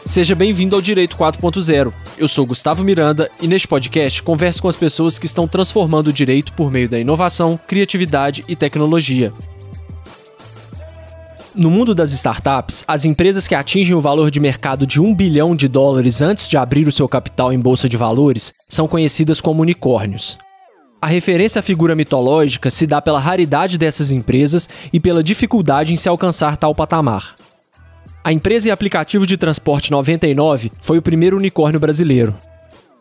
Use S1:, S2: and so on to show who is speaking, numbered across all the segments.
S1: Seja bem-vindo ao Direito 4.0. Eu sou Gustavo Miranda e neste podcast converso com as pessoas que estão transformando o direito por meio da inovação, criatividade e tecnologia. No mundo das startups, as empresas que atingem o valor de mercado de $1 bilhão antes de abrir o seu capital em bolsa de valores são conhecidas como unicórnios. A referência à figura mitológica se dá pela raridade dessas empresas e pela dificuldade em se alcançar tal patamar. A empresa e aplicativo de transporte 99 foi o primeiro unicórnio brasileiro.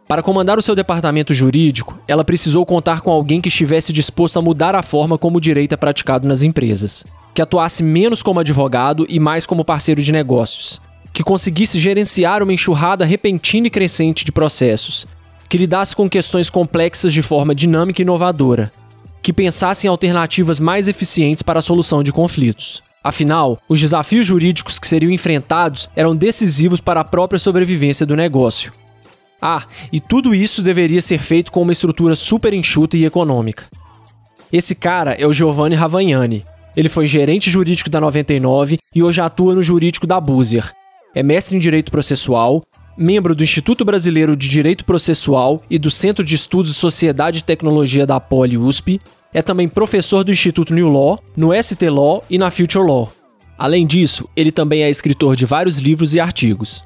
S1: Para comandar o seu departamento jurídico, ela precisou contar com alguém que estivesse disposto a mudar a forma como o direito é praticado nas empresas, que atuasse menos como advogado e mais como parceiro de negócios, que conseguisse gerenciar uma enxurrada repentina e crescente de processos, que lidasse com questões complexas de forma dinâmica e inovadora, que pensasse em alternativas mais eficientes para a solução de conflitos. Afinal, os desafios jurídicos que seriam enfrentados eram decisivos para a própria sobrevivência do negócio. E tudo isso deveria ser feito com uma estrutura super enxuta e econômica. Esse cara é o Giovanni Ravagnani. Ele foi gerente jurídico da 99 e hoje atua no jurídico da Buser. É mestre em Direito Processual, membro do Instituto Brasileiro de Direito Processual e do Centro de Estudos Sociedade e Tecnologia da Poli USP. É também professor do Instituto New Law, no ST Law e na Future Law. Além disso, ele também é escritor de vários livros e artigos.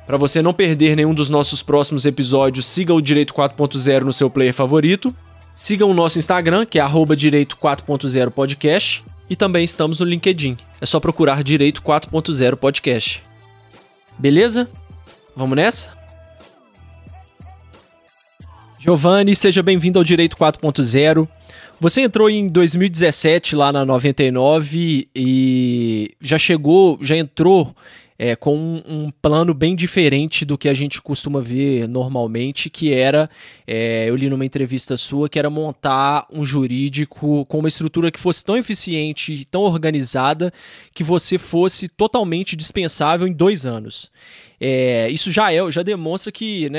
S1: Para você não perder nenhum dos nossos próximos episódios, siga o Direito 4.0 no seu player favorito. Siga o nosso Instagram, que é @Direito 4.0 Podcast. E também estamos no LinkedIn. É só procurar Direito 4.0 Podcast. Beleza? Vamos nessa? Giovanni, seja bem-vindo ao Direito 4.0. Você entrou em 2017 lá na 99 e já entrou com um plano bem diferente do que a gente costuma ver normalmente, que era, eu li numa entrevista sua, que era montar um jurídico com uma estrutura que fosse tão eficiente e tão organizada que você fosse totalmente dispensável em 2 anos. Isso já demonstra que,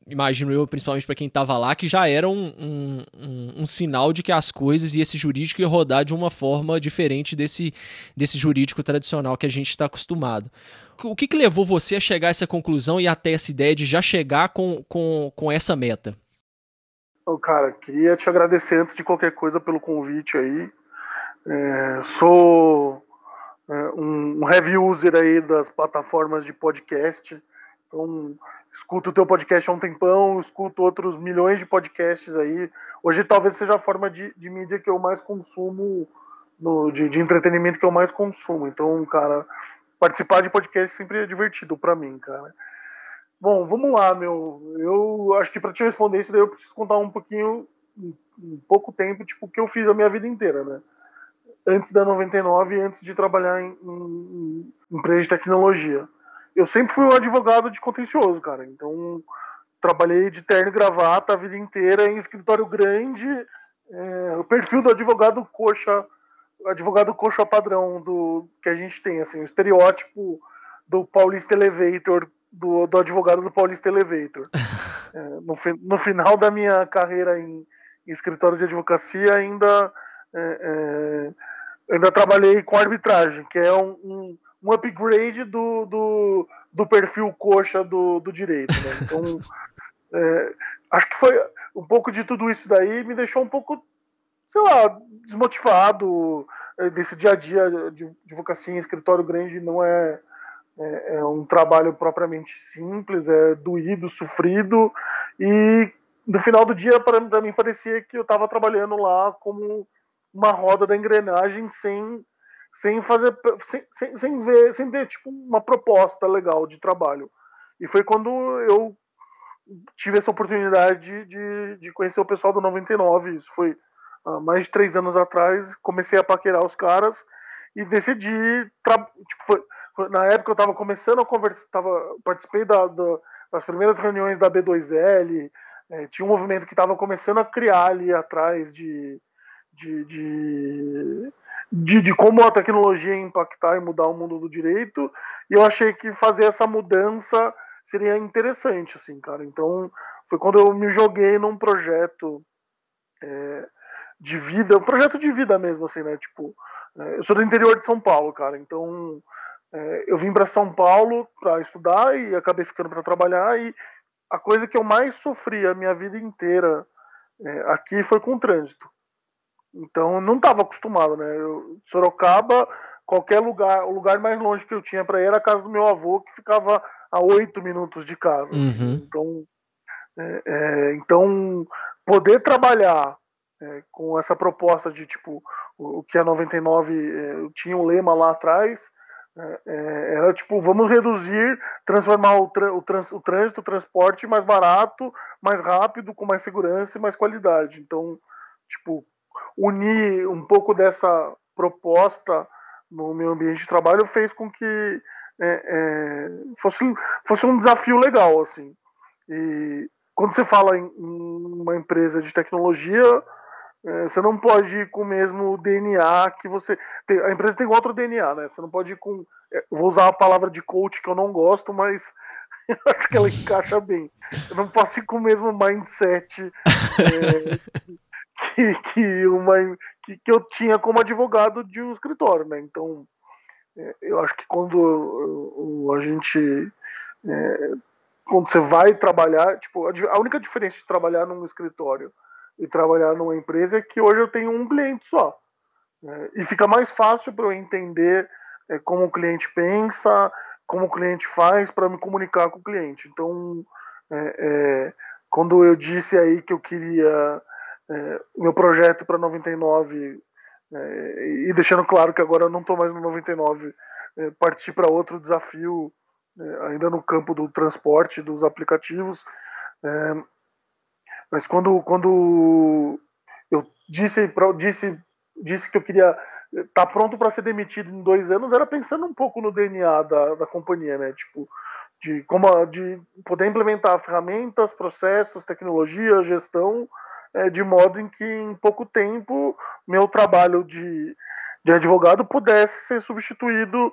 S1: imagino eu, principalmente para quem estava lá, que já era um sinal de que as coisas e esse jurídico ia rodar de uma forma diferente desse jurídico tradicional que a gente está acostumado. O que levou você a chegar a essa conclusão e até essa ideia de já chegar com essa meta?
S2: Cara, queria te agradecer antes de qualquer coisa pelo convite aí. Sou um heavy user aí das plataformas de podcast, então escuto o teu podcast há um tempão, escuto outros milhões de podcasts aí. Hoje talvez seja a forma de mídia que eu mais consumo, de entretenimento que eu mais consumo. Então, cara, participar de podcast sempre é divertido pra mim, cara. Bom, vamos lá, eu acho que pra te responder isso daí eu preciso contar um pouquinho, um pouco tempo, o que eu fiz a minha vida inteira, né? Antes da 99 e antes de trabalhar em empresa de tecnologia. Eu sempre fui um advogado de contencioso, cara. Então, trabalhei de terno e gravata a vida inteira em escritório grande. O perfil do advogado coxa padrão que a gente tem, assim, o estereótipo do Paulista Elevator, do advogado do Paulista Elevator. No final da minha carreira em escritório de advocacia, ainda trabalhei com arbitragem, que é um upgrade do perfil coxa do direito, né? Então, acho que foi um pouco de tudo isso daí me deixou um pouco, desmotivado desse dia a dia de advocacia em escritório grande. Não é um trabalho propriamente simples, é doído, sofrido, e no final do dia para mim parecia que eu estava trabalhando lá como uma roda da engrenagem sem ter uma proposta legal de trabalho. E foi quando eu tive essa oportunidade de conhecer o pessoal do 99. Isso foi há mais de 3 anos atrás. Comecei a paquerar os caras e decidi, na época eu estava começando a conversar, participei das primeiras reuniões da B2L, tinha um movimento que estava começando a criar ali atrás de como a tecnologia ia impactar e mudar o mundo do direito, e eu achei que fazer essa mudança seria interessante, assim, cara. Então, foi quando eu me joguei num projeto de vida, um projeto de vida mesmo, assim, né? Eu sou do interior de São Paulo, cara, então Eu vim para São Paulo para estudar e acabei ficando para trabalhar, e a coisa que eu mais sofri a minha vida inteira aqui foi com o trânsito. Então eu não estava acostumado, né? Sorocaba, qualquer lugar, o lugar mais longe que eu tinha para ir era a casa do meu avô, que ficava a 8 minutos de casa. Assim. Então, poder trabalhar com essa proposta de tipo o que a 99 tinha um lema lá atrás, era tipo, vamos reduzir, transformar o trânsito, o transporte mais barato, mais rápido, com mais segurança e mais qualidade. Então, tipo, unir um pouco dessa proposta no meu ambiente de trabalho fez com que fosse um desafio legal, assim. E quando você fala em uma empresa de tecnologia, você não pode ir com o mesmo DNA que você. A empresa tem outro DNA, né? Você não pode ir com. Vou usar a palavra de coach que eu não gosto, mas eu acho que ela encaixa bem. Eu não posso ir com o mesmo mindset que eu tinha como advogado de um escritório, né? Então, eu acho que quando a gente. Quando você vai trabalhar, tipo, a única diferença de trabalhar num escritório e trabalhar numa empresa é que hoje eu tenho um cliente só. E fica mais fácil para eu entender como o cliente pensa, como o cliente faz para me comunicar com o cliente. Então, quando eu disse aí que eu queria meu projeto para 99, e deixando claro que agora eu não estou mais no 99, partir para outro desafio, ainda no campo do transporte, dos aplicativos. Mas quando eu disse que eu queria estar pronto para ser demitido em 2 anos, era pensando um pouco no DNA da companhia, né? Tipo, de poder implementar ferramentas, processos, tecnologia, gestão, de modo em que em pouco tempo meu trabalho de advogado pudesse ser substituído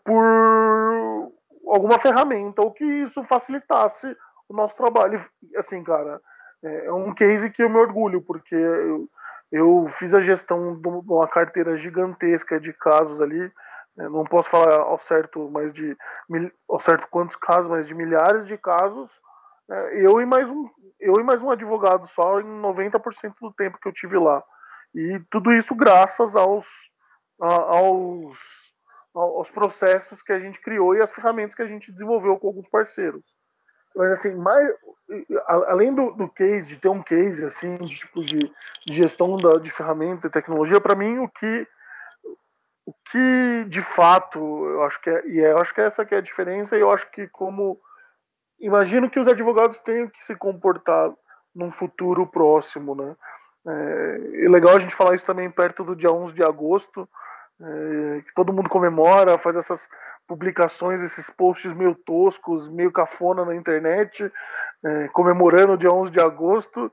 S2: por alguma ferramenta, ou que isso facilitasse o nosso trabalho. Assim, cara, é um case que eu me orgulho, porque eu fiz a gestão de uma carteira gigantesca de casos ali. Não posso falar ao certo quantos casos, mas de milhares de casos. Eu e mais um advogado só em 90% do tempo que eu tive lá. E tudo isso graças aos processos que a gente criou e as ferramentas que a gente desenvolveu com alguns parceiros. Mas assim, além do case, de ter um case assim, de gestão de ferramenta e tecnologia, para mim o que de fato eu acho que eu acho que essa que é a diferença, e eu acho que imagino que os advogados tenham que se comportar num futuro próximo, né? É legal a gente falar isso também perto do dia 11 de agosto, que todo mundo comemora, faz essas publicações, esses posts meio toscos, meio cafona na internet, comemorando o dia 11 de agosto.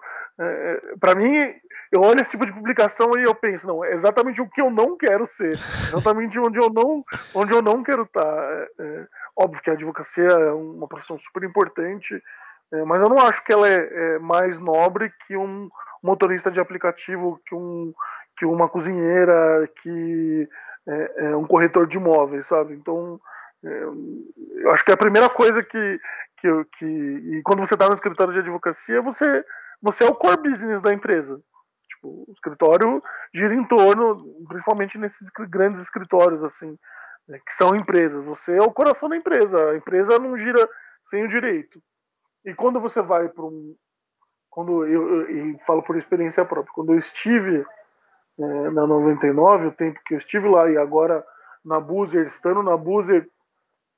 S2: Para mim, eu olho esse tipo de publicação e eu penso, não, é exatamente o que eu não quero ser, exatamente onde eu não quero estar. Óbvio que a advocacia é uma profissão super importante, mas eu não acho que ela é mais nobre que um motorista de aplicativo, que uma cozinheira, que um corretor de imóveis, sabe? Então, eu acho que a primeira coisa e quando você está no escritório de advocacia, você é o core business da empresa. Tipo, o escritório gira em torno, principalmente nesses grandes escritórios, assim, que são empresas. Você é o coração da empresa. A empresa não gira sem o direito. E quando você vai para quando eu falo por experiência própria, quando eu estive na 99, o tempo que eu estive lá, e agora na Buzer, estando na Buzer,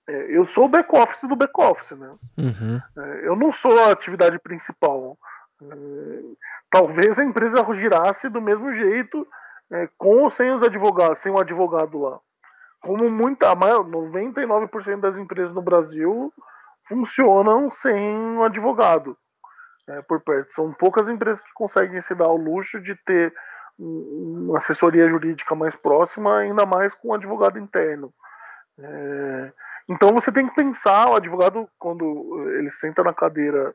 S2: eu sou o back-office do back-office, né?
S1: Uhum.
S2: Eu não sou a atividade principal. Talvez a empresa girasse do mesmo jeito, com ou sem os advogados, sem um advogado lá. Como 99% das empresas no Brasil funcionam sem um advogado por perto. São poucas empresas que conseguem se dar ao luxo de ter uma assessoria jurídica mais próxima, ainda mais com um advogado interno. Então você tem que pensar, o advogado, quando ele senta na cadeira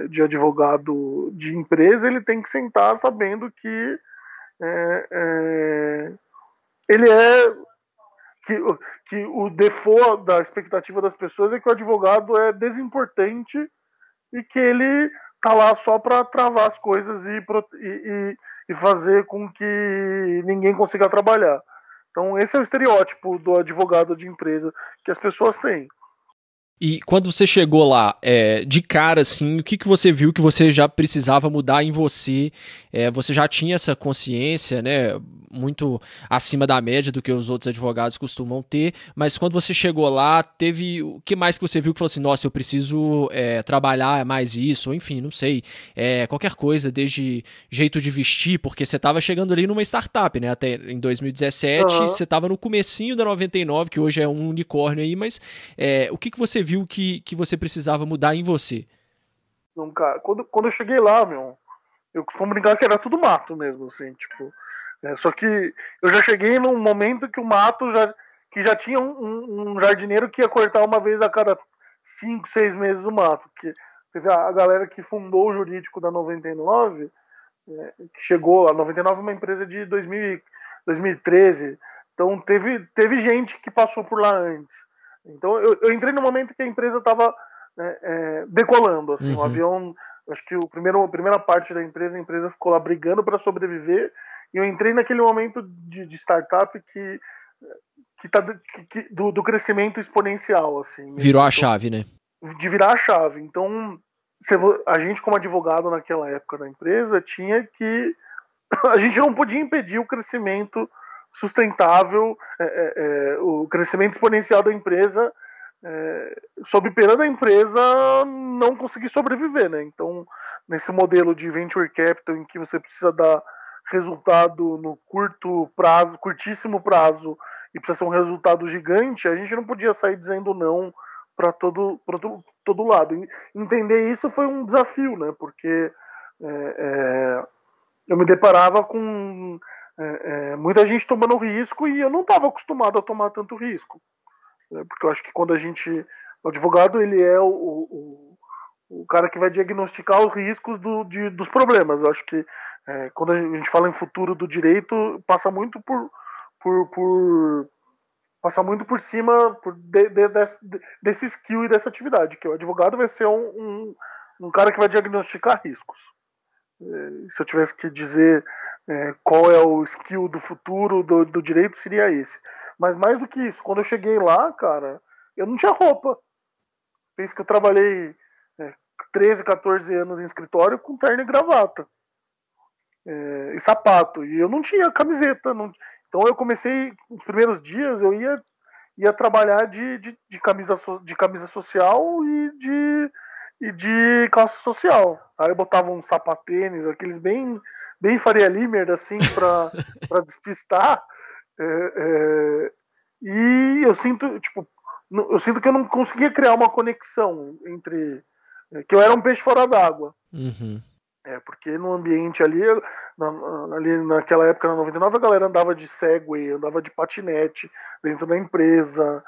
S2: de advogado de empresa, ele tem que sentar sabendo que ele que o default da expectativa das pessoas é que o advogado é desimportante e que ele tá lá só para travar as coisas e fazer com que ninguém consiga trabalhar. Então esse é o estereótipo do advogado de empresa que as pessoas têm.
S1: E quando você chegou lá, de cara, assim, o que você viu que você já precisava mudar em você? Você já tinha essa consciência, né, muito acima da média do que os outros advogados costumam ter, mas quando você chegou lá, teve o que mais que você viu que falou assim, nossa, eu preciso trabalhar mais isso, ou enfim, não sei, qualquer coisa, desde jeito de vestir, porque você estava chegando ali numa startup, né, até em 2017, você estava no comecinho da 99, que hoje é um unicórnio aí, mas o que você viu que você precisava mudar em você?
S2: Não, cara, quando eu cheguei lá, eu costumo brincar que era tudo mato mesmo, assim, tipo. Só que eu já cheguei num momento que o mato que já tinha um jardineiro que ia cortar uma vez a cada 5, 6 meses o mato. Que teve a galera que fundou o jurídico da 99, que chegou lá. 99 é uma empresa de 2013. Então teve gente que passou por lá antes. Então eu entrei no momento que a empresa estava decolando. Assim, o avião, acho que a primeira parte da empresa, a empresa ficou lá brigando para sobreviver. E eu entrei naquele momento de startup do crescimento exponencial. Assim,
S1: virou a chave, né?
S2: De virar a chave. Então, a gente, como advogado naquela época da empresa, tinha que. A gente não podia impedir o crescimento sustentável, o crescimento exponencial da empresa, sob pena da empresa não conseguir sobreviver, né? Então, nesse modelo de venture capital em que você precisa dar resultado no curtíssimo prazo e precisa ser um resultado gigante, a gente não podia sair dizendo não para todo lado. Entender isso foi um desafio, né? Porque eu me deparava com muita gente tomando risco e eu não estava acostumado a tomar tanto risco. Porque eu acho que quando o advogado, ele é o cara que vai diagnosticar os riscos dos problemas. Eu acho que quando a gente fala em futuro do direito, passa muito passa muito por cima desse skill e dessa atividade, que o advogado vai ser um cara que vai diagnosticar riscos. Se eu tivesse que dizer qual é o skill do futuro do direito, seria esse. Mas mais do que isso, quando eu cheguei lá, cara, eu não tinha roupa. Penso que eu trabalhei 13, 14 anos em escritório com terno e gravata. E sapato. E eu não tinha camiseta. Então eu comecei, nos primeiros dias, eu ia trabalhar de camisa social e de calça social. Aí eu botava um sapatênis, aqueles bem Faria Limer, assim, pra despistar. E eu sinto que eu não conseguia criar uma conexão entre... que eu era um peixe fora d'água. Porque no ambiente ali naquela época, na 99, a galera andava de Segway, andava de patinete dentro da empresa,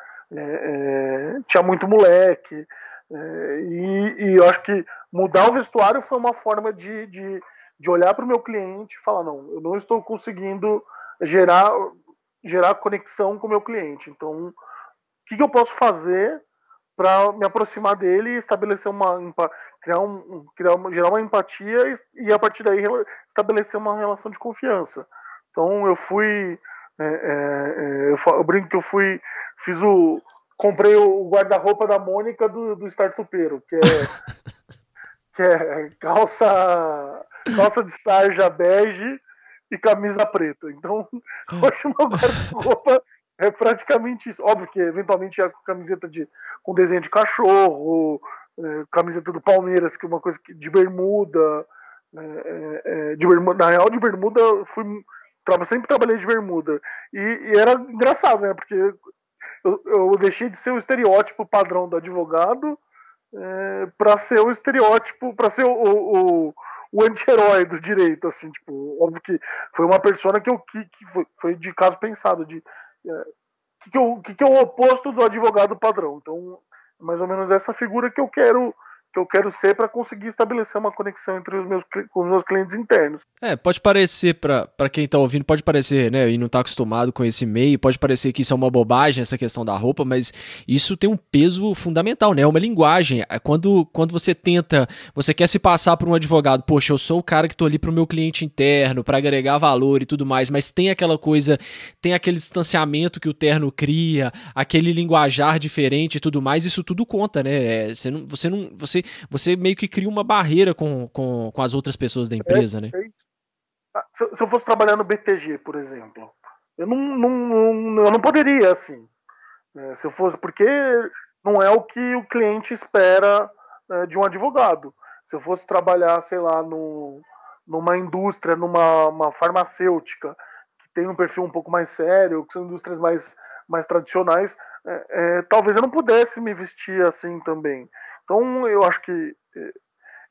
S2: tinha muito moleque, e eu acho que mudar o vestuário foi uma forma de olhar para o meu cliente e falar, não, eu não estou conseguindo gerar conexão com o meu cliente, então o que eu posso fazer para me aproximar dele e estabelecer gerar uma empatia e a partir daí estabelecer uma relação de confiança. Então eu fui, eu brinco que comprei o guarda-roupa da Mônica do Startupeiro, que é calça de sarja bege e camisa preta. Então hoje o meu guarda-roupa é praticamente isso. Óbvio que eventualmente é camiseta com desenho de cachorro, camiseta do Palmeiras, que é uma coisa de bermuda. Na real, de bermuda, sempre trabalhei de bermuda. E era engraçado, né? Porque eu deixei de ser o estereótipo padrão do advogado para ser o estereótipo, para ser o anti-herói do direito, assim, tipo, óbvio que foi uma persona que foi de caso pensado, que é o oposto do advogado padrão. Então, mais ou menos essa figura que eu quero que eu quero ser para conseguir estabelecer uma conexão entre com os meus clientes internos.
S1: Pode parecer, para quem tá ouvindo, pode parecer, né, e não tá acostumado com esse meio, pode parecer que isso é uma bobagem, essa questão da roupa, mas isso tem um peso fundamental, né, é uma linguagem. Quando você quer se passar por um advogado, poxa, eu sou o cara que tô ali pro meu cliente interno, para agregar valor e tudo mais, mas tem aquela coisa, tem aquele distanciamento que o terno cria, aquele linguajar diferente e tudo mais, isso tudo conta, né, você meio que cria uma barreira com as outras pessoas da empresa, né?
S2: Se eu fosse trabalhar no BTG, por exemplo, eu não poderia, assim. Se eu fosse, porque não é o que o cliente espera de um advogado. Se eu fosse trabalhar, sei lá, numa indústria, numa farmacêutica, que tem um perfil um pouco mais sério, que são indústrias mais tradicionais, talvez eu não pudesse me vestir assim também. Então, eu acho que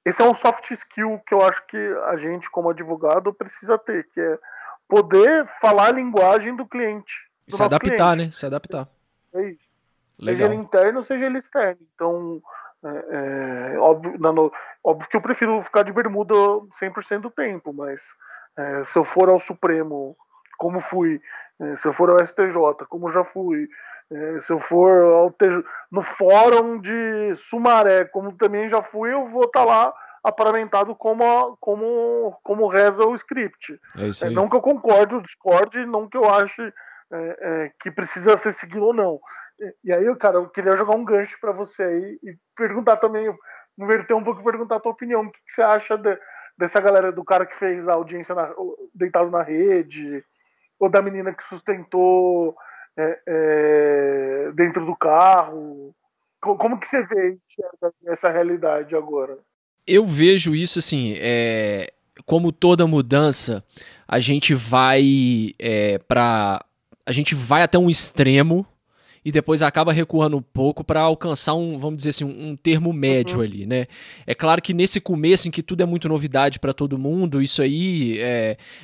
S2: esse é um soft skill que eu acho que a gente, como advogado, precisa ter, que é poder falar a linguagem do cliente.
S1: Do se adaptar, cliente. Né? Se adaptar.
S2: É isso. Legal. Seja ele interno, seja ele externo. Então, óbvio que eu prefiro ficar de bermuda 100% do tempo, mas se eu for ao Supremo, como fui, se eu for ao STJ, como já fui, se eu for no fórum de Sumaré, como também já fui, eu vou estar lá aparamentado como reza o script. Não que eu concorde ou discorde, não que eu ache que precisa ser seguido ou não. E aí, cara, eu queria jogar um gancho para você aí e perguntar também, inverter um pouco e perguntar a tua opinião. O que você acha dessa galera, do cara que fez a audiência deitado na rede, ou da menina que sustentou dentro do carro? Como que você vê essa realidade agora?
S1: Eu vejo isso assim, como toda mudança, a gente vai a gente vai até um extremo e depois acaba recuando um pouco para alcançar vamos dizer assim, um termo médio ali, né? É claro que nesse começo, em que tudo é muito novidade para todo mundo, isso aí,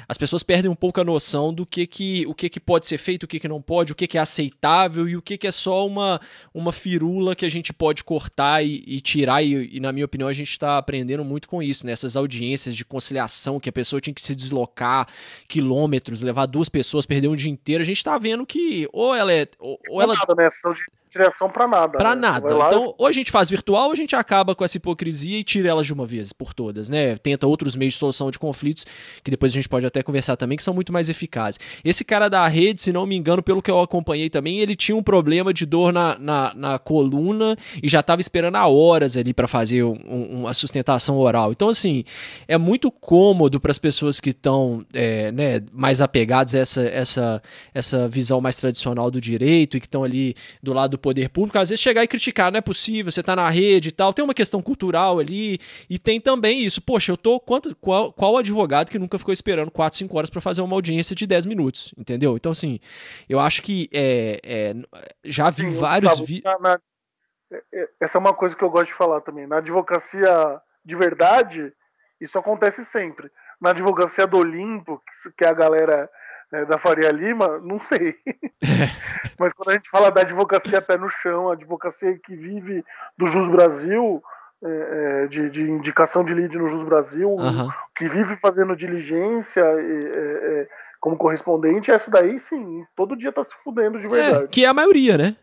S1: as pessoas perdem um pouco a noção do o que pode ser feito, o que não pode, o que é aceitável e o que é só uma firula que a gente pode cortar e tirar, e na minha opinião a gente está aprendendo muito com isso, né? Essas audiências de conciliação, que a pessoa tinha que se deslocar quilômetros, levar 2 pessoas, perder um dia inteiro, a gente está vendo que ou ela
S2: né? Conciliação para nada.
S1: Para nada. Então, ou a gente faz virtual, ou a gente acaba com essa hipocrisia e tira elas de uma vez por todas, né? Tenta outros meios de solução de conflitos, que depois a gente pode até conversar também, que são muito mais eficazes. Esse cara da rede, se não me engano, pelo que eu acompanhei também, ele tinha um problema de dor na coluna e já estava esperando há horas ali para fazer uma sustentação oral. Então, assim, é muito cômodo para as pessoas que estão né, mais apegadas a essa visão mais tradicional do direito e que estão ali do lado do poder público, às vezes chegar e criticar, não é possível, você tá na rede e tal, tem uma questão cultural ali, e tem também isso, poxa, qual advogado que nunca ficou esperando 4, 5 horas para fazer uma audiência de 10 minutos, entendeu? Então, assim, eu acho que já vi vários vídeos...
S2: Essa é uma coisa que eu gosto de falar também, na advocacia de verdade, isso acontece sempre. Na advocacia do Olimpo, que é a galera da Faria Lima, não sei. Mas quando a gente fala da advocacia pé no chão, a advocacia que vive do Jus Brasil, de indicação de lead no Jus Brasil, que vive fazendo diligência como correspondente, essa daí sim, todo dia tá se fudendo de verdade.
S1: Que é a maioria, né?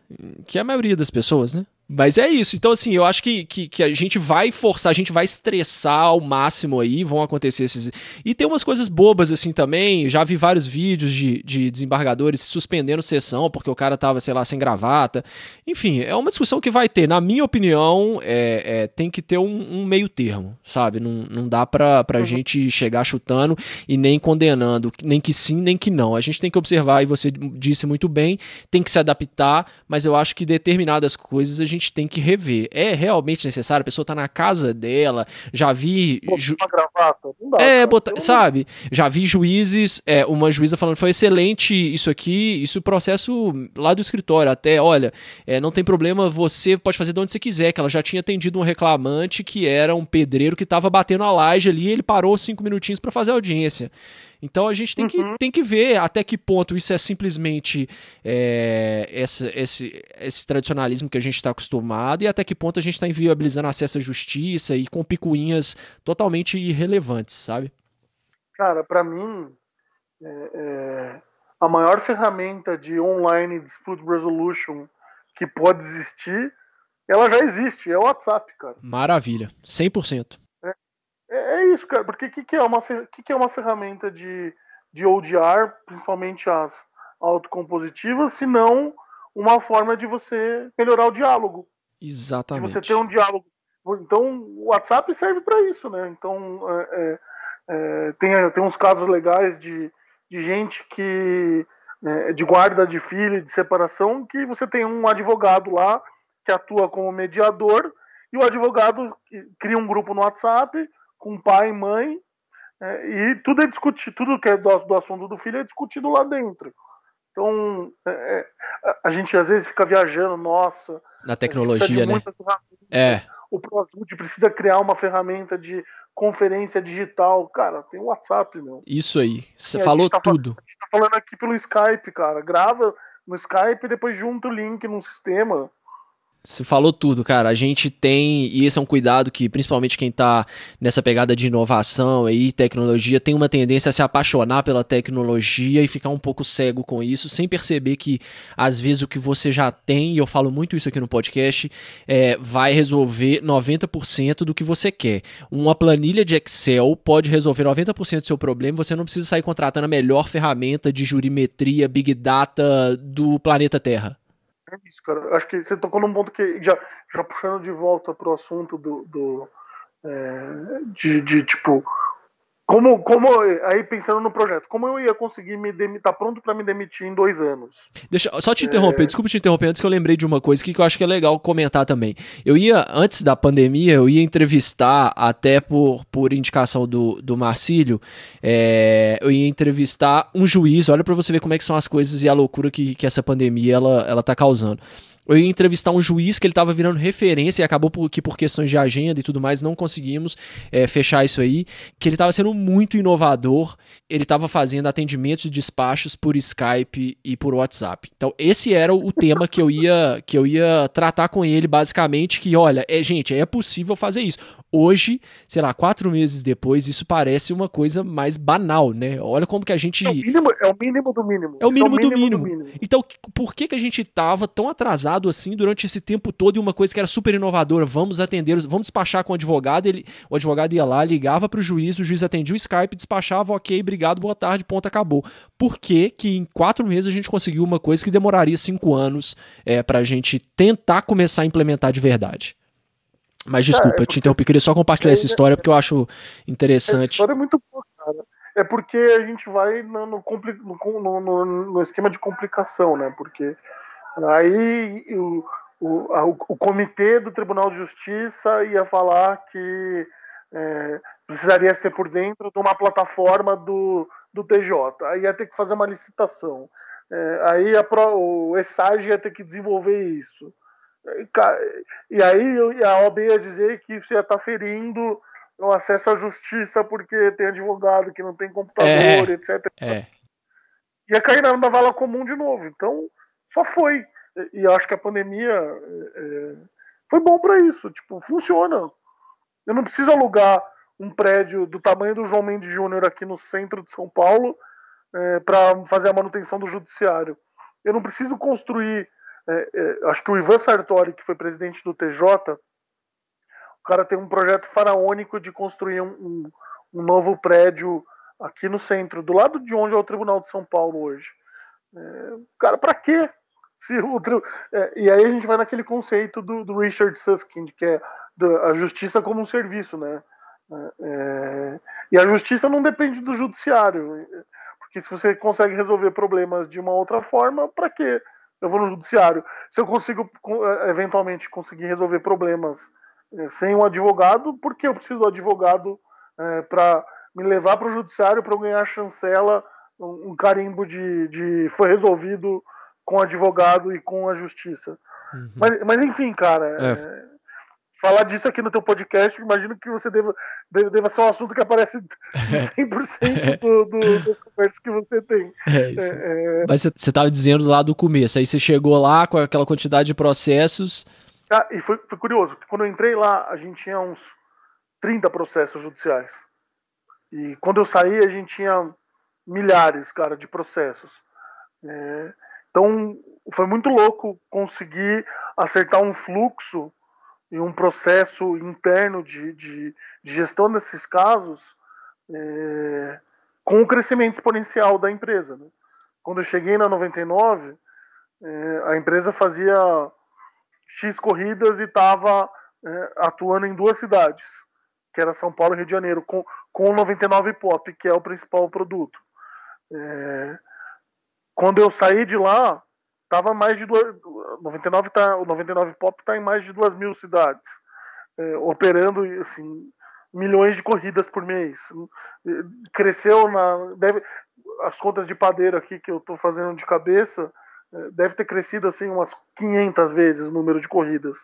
S1: Que é a maioria das pessoas, né? Mas é isso, então assim, eu acho que a gente vai forçar, a gente vai estressar ao máximo aí, vão acontecer esses... E tem umas coisas bobas assim também, já vi vários vídeos de desembargadores suspendendo sessão porque o cara tava, sei lá, sem gravata. Enfim, é uma discussão que vai ter, na minha opinião, tem que ter um meio termo, sabe? Não dá pra gente chegar chutando e nem condenando, nem que sim, nem que não. A gente tem que observar, e você disse muito bem, tem que se adaptar, mas eu acho que determinadas coisas a gente tem que rever. É realmente necessário? A pessoa tá na casa dela, já vi...
S2: Uma gravata, não dá,
S1: sabe? Já vi juízes, uma juíza falando, foi excelente isso aqui, isso é o processo lá do escritório, até, olha, não tem problema, você pode fazer de onde você quiser, que ela já tinha atendido um reclamante que era um pedreiro que tava batendo a laje ali, ele parou 5 minutinhos pra fazer a audiência. Então a gente tem que ver até que ponto isso é simplesmente esse tradicionalismo que a gente está acostumado e até que ponto a gente está inviabilizando acesso à justiça e com picuinhas totalmente irrelevantes, sabe?
S2: Cara, para mim, a maior ferramenta de online dispute resolution que pode existir, ela já existe, é o WhatsApp, cara.
S1: Maravilha, 100%.
S2: É isso, cara, porque o que é uma ferramenta de ODR, principalmente as autocompositivas, se não uma forma de você melhorar o diálogo.
S1: Exatamente.
S2: De você ter um diálogo. Então, o WhatsApp serve para isso, né? Então, tem uns casos legais de gente que de guarda de filho, de separação, que você tem um advogado lá que atua como mediador e o advogado cria um grupo no WhatsApp com pai e mãe e tudo é discutido, tudo que é do assunto do filho é discutido lá dentro. Então, a gente às vezes fica viajando, nossa,
S1: na tecnologia, né?
S2: O ProSud precisa criar uma ferramenta de conferência digital. Cara, tem o WhatsApp, meu.
S1: Isso aí, você falou tudo.
S2: A gente tá falando aqui pelo Skype, cara. Grava no Skype e depois junta o link num sistema.
S1: Você falou tudo, cara. A gente tem, e esse é um cuidado que principalmente quem tá nessa pegada de inovação e tecnologia tem uma tendência a se apaixonar pela tecnologia e ficar um pouco cego com isso, sem perceber que às vezes o que você já tem, e eu falo muito isso aqui no podcast, vai resolver 90% do que você quer. Uma planilha de Excel pode resolver 90% do seu problema, você não precisa sair contratando a melhor ferramenta de jurimetria, Big Data do planeta Terra.
S2: É isso, cara. Acho que você tocou num ponto que, já puxando de volta pro assunto tipo, como aí pensando no projeto, como eu ia conseguir tá pronto para me demitir em 2 anos?
S1: Deixa só te interromper, desculpa te interromper, antes que eu lembrei de uma coisa que eu acho que é legal comentar também. Eu ia, antes da pandemia, eu ia entrevistar, até por indicação do Marcílio, eu ia entrevistar um juiz, olha pra você ver como é que são as coisas e a loucura que essa pandemia ela tá causando. Eu ia entrevistar um juiz que ele estava virando referência e acabou que por questões de agenda e tudo mais não conseguimos fechar isso aí, que ele estava sendo muito inovador, ele estava fazendo atendimentos de despachos por Skype e por WhatsApp. Então esse era o tema que eu ia tratar com ele basicamente, que olha, gente, é possível fazer isso. Hoje, sei lá, 4 meses depois, isso parece uma coisa mais banal, né? Olha como que a gente...
S2: É o mínimo do mínimo.
S1: É o mínimo do mínimo. Então, por que a gente tava tão atrasado assim durante esse tempo todo e uma coisa que era super inovadora? Vamos atender, vamos despachar com o advogado. O advogado ia lá, ligava pro juiz, o juiz atendia o Skype, despachava, ok, obrigado, boa tarde, ponto, acabou. Por que em 4 meses a gente conseguiu uma coisa que demoraria 5 anos pra gente tentar começar a implementar de verdade? Mas desculpa, eu te interrompi, queria só compartilhar essa história porque eu acho interessante. Essa
S2: história é muito boa, cara. É porque a gente vai no esquema de complicação, né? Porque aí o comitê do Tribunal de Justiça ia falar que precisaria ser por dentro de uma plataforma do TJ. Aí ia ter que fazer uma licitação. Aí o ESAG ia ter que desenvolver isso. E aí a OAB ia dizer que isso ia estar ferindo o acesso à justiça porque tem advogado que não tem computador, etc. Ia cair na vala comum de novo. Então, só foi. E eu acho que a pandemia foi bom para isso. Tipo, funciona. Eu não preciso alugar um prédio do tamanho do João Mendes Júnior aqui no centro de São Paulo para fazer a manutenção do judiciário. Eu não preciso construir... acho que o Ivan Sartori, que foi presidente do TJ, o cara tem um projeto faraônico de construir um novo prédio aqui no centro, do lado de onde é o Tribunal de São Paulo hoje. Cara, pra quê? E aí a gente vai naquele conceito do Richard Susskind, que é a justiça como um serviço, né? E a justiça não depende do judiciário, porque se você consegue resolver problemas de uma outra forma, pra quê? Eu vou no judiciário. Se eu consigo, eventualmente, conseguir resolver problemas sem um advogado, por que eu preciso do advogado para me levar para o judiciário para eu ganhar a chancela, um carimbo de foi resolvido com o advogado e com a justiça? Uhum. Mas enfim, cara, falar disso aqui no teu podcast, imagino que você deva ser um assunto que aparece 100% das conversas que você tem.
S1: Isso. Mas você estava dizendo lá do começo, aí você chegou lá com aquela quantidade de processos.
S2: E foi curioso, porque quando eu entrei lá, a gente tinha uns 30 processos judiciais. E quando eu saí, a gente tinha milhares, cara, de processos. Então, foi muito louco conseguir acertar um fluxo e um processo interno de gestão desses casos com o crescimento exponencial da empresa. Né? Quando eu cheguei na 99, a empresa fazia X corridas e estava atuando em 2 cidades, que era São Paulo e Rio de Janeiro, com o 99 Pop, que é o principal produto. Quando eu saí de lá, tava mais de 99 Pop está em mais de 2.000 cidades, operando assim, milhões de corridas por mês. Cresceu as contas de padeiro aqui que eu estou fazendo de cabeça, deve ter crescido assim umas 500 vezes o número de corridas.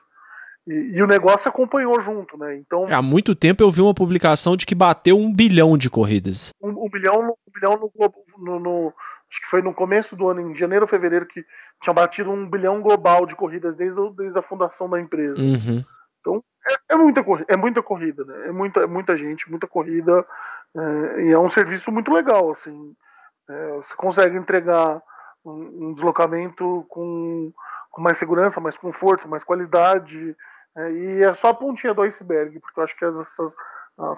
S2: E o negócio acompanhou junto, né? Então,
S1: há muito tempo eu vi uma publicação de que bateu 1 bilhão de corridas.
S2: 1 bilhão no acho que foi no começo do ano, em janeiro ou fevereiro, que tinha batido 1 bilhão global de corridas desde a fundação da empresa.
S1: Uhum.
S2: Então, é muita corrida, né? É muita gente, muita corrida, e é um serviço muito legal, assim. Você consegue entregar um deslocamento com mais segurança, mais conforto, mais qualidade, e é só a pontinha do iceberg, porque eu acho que as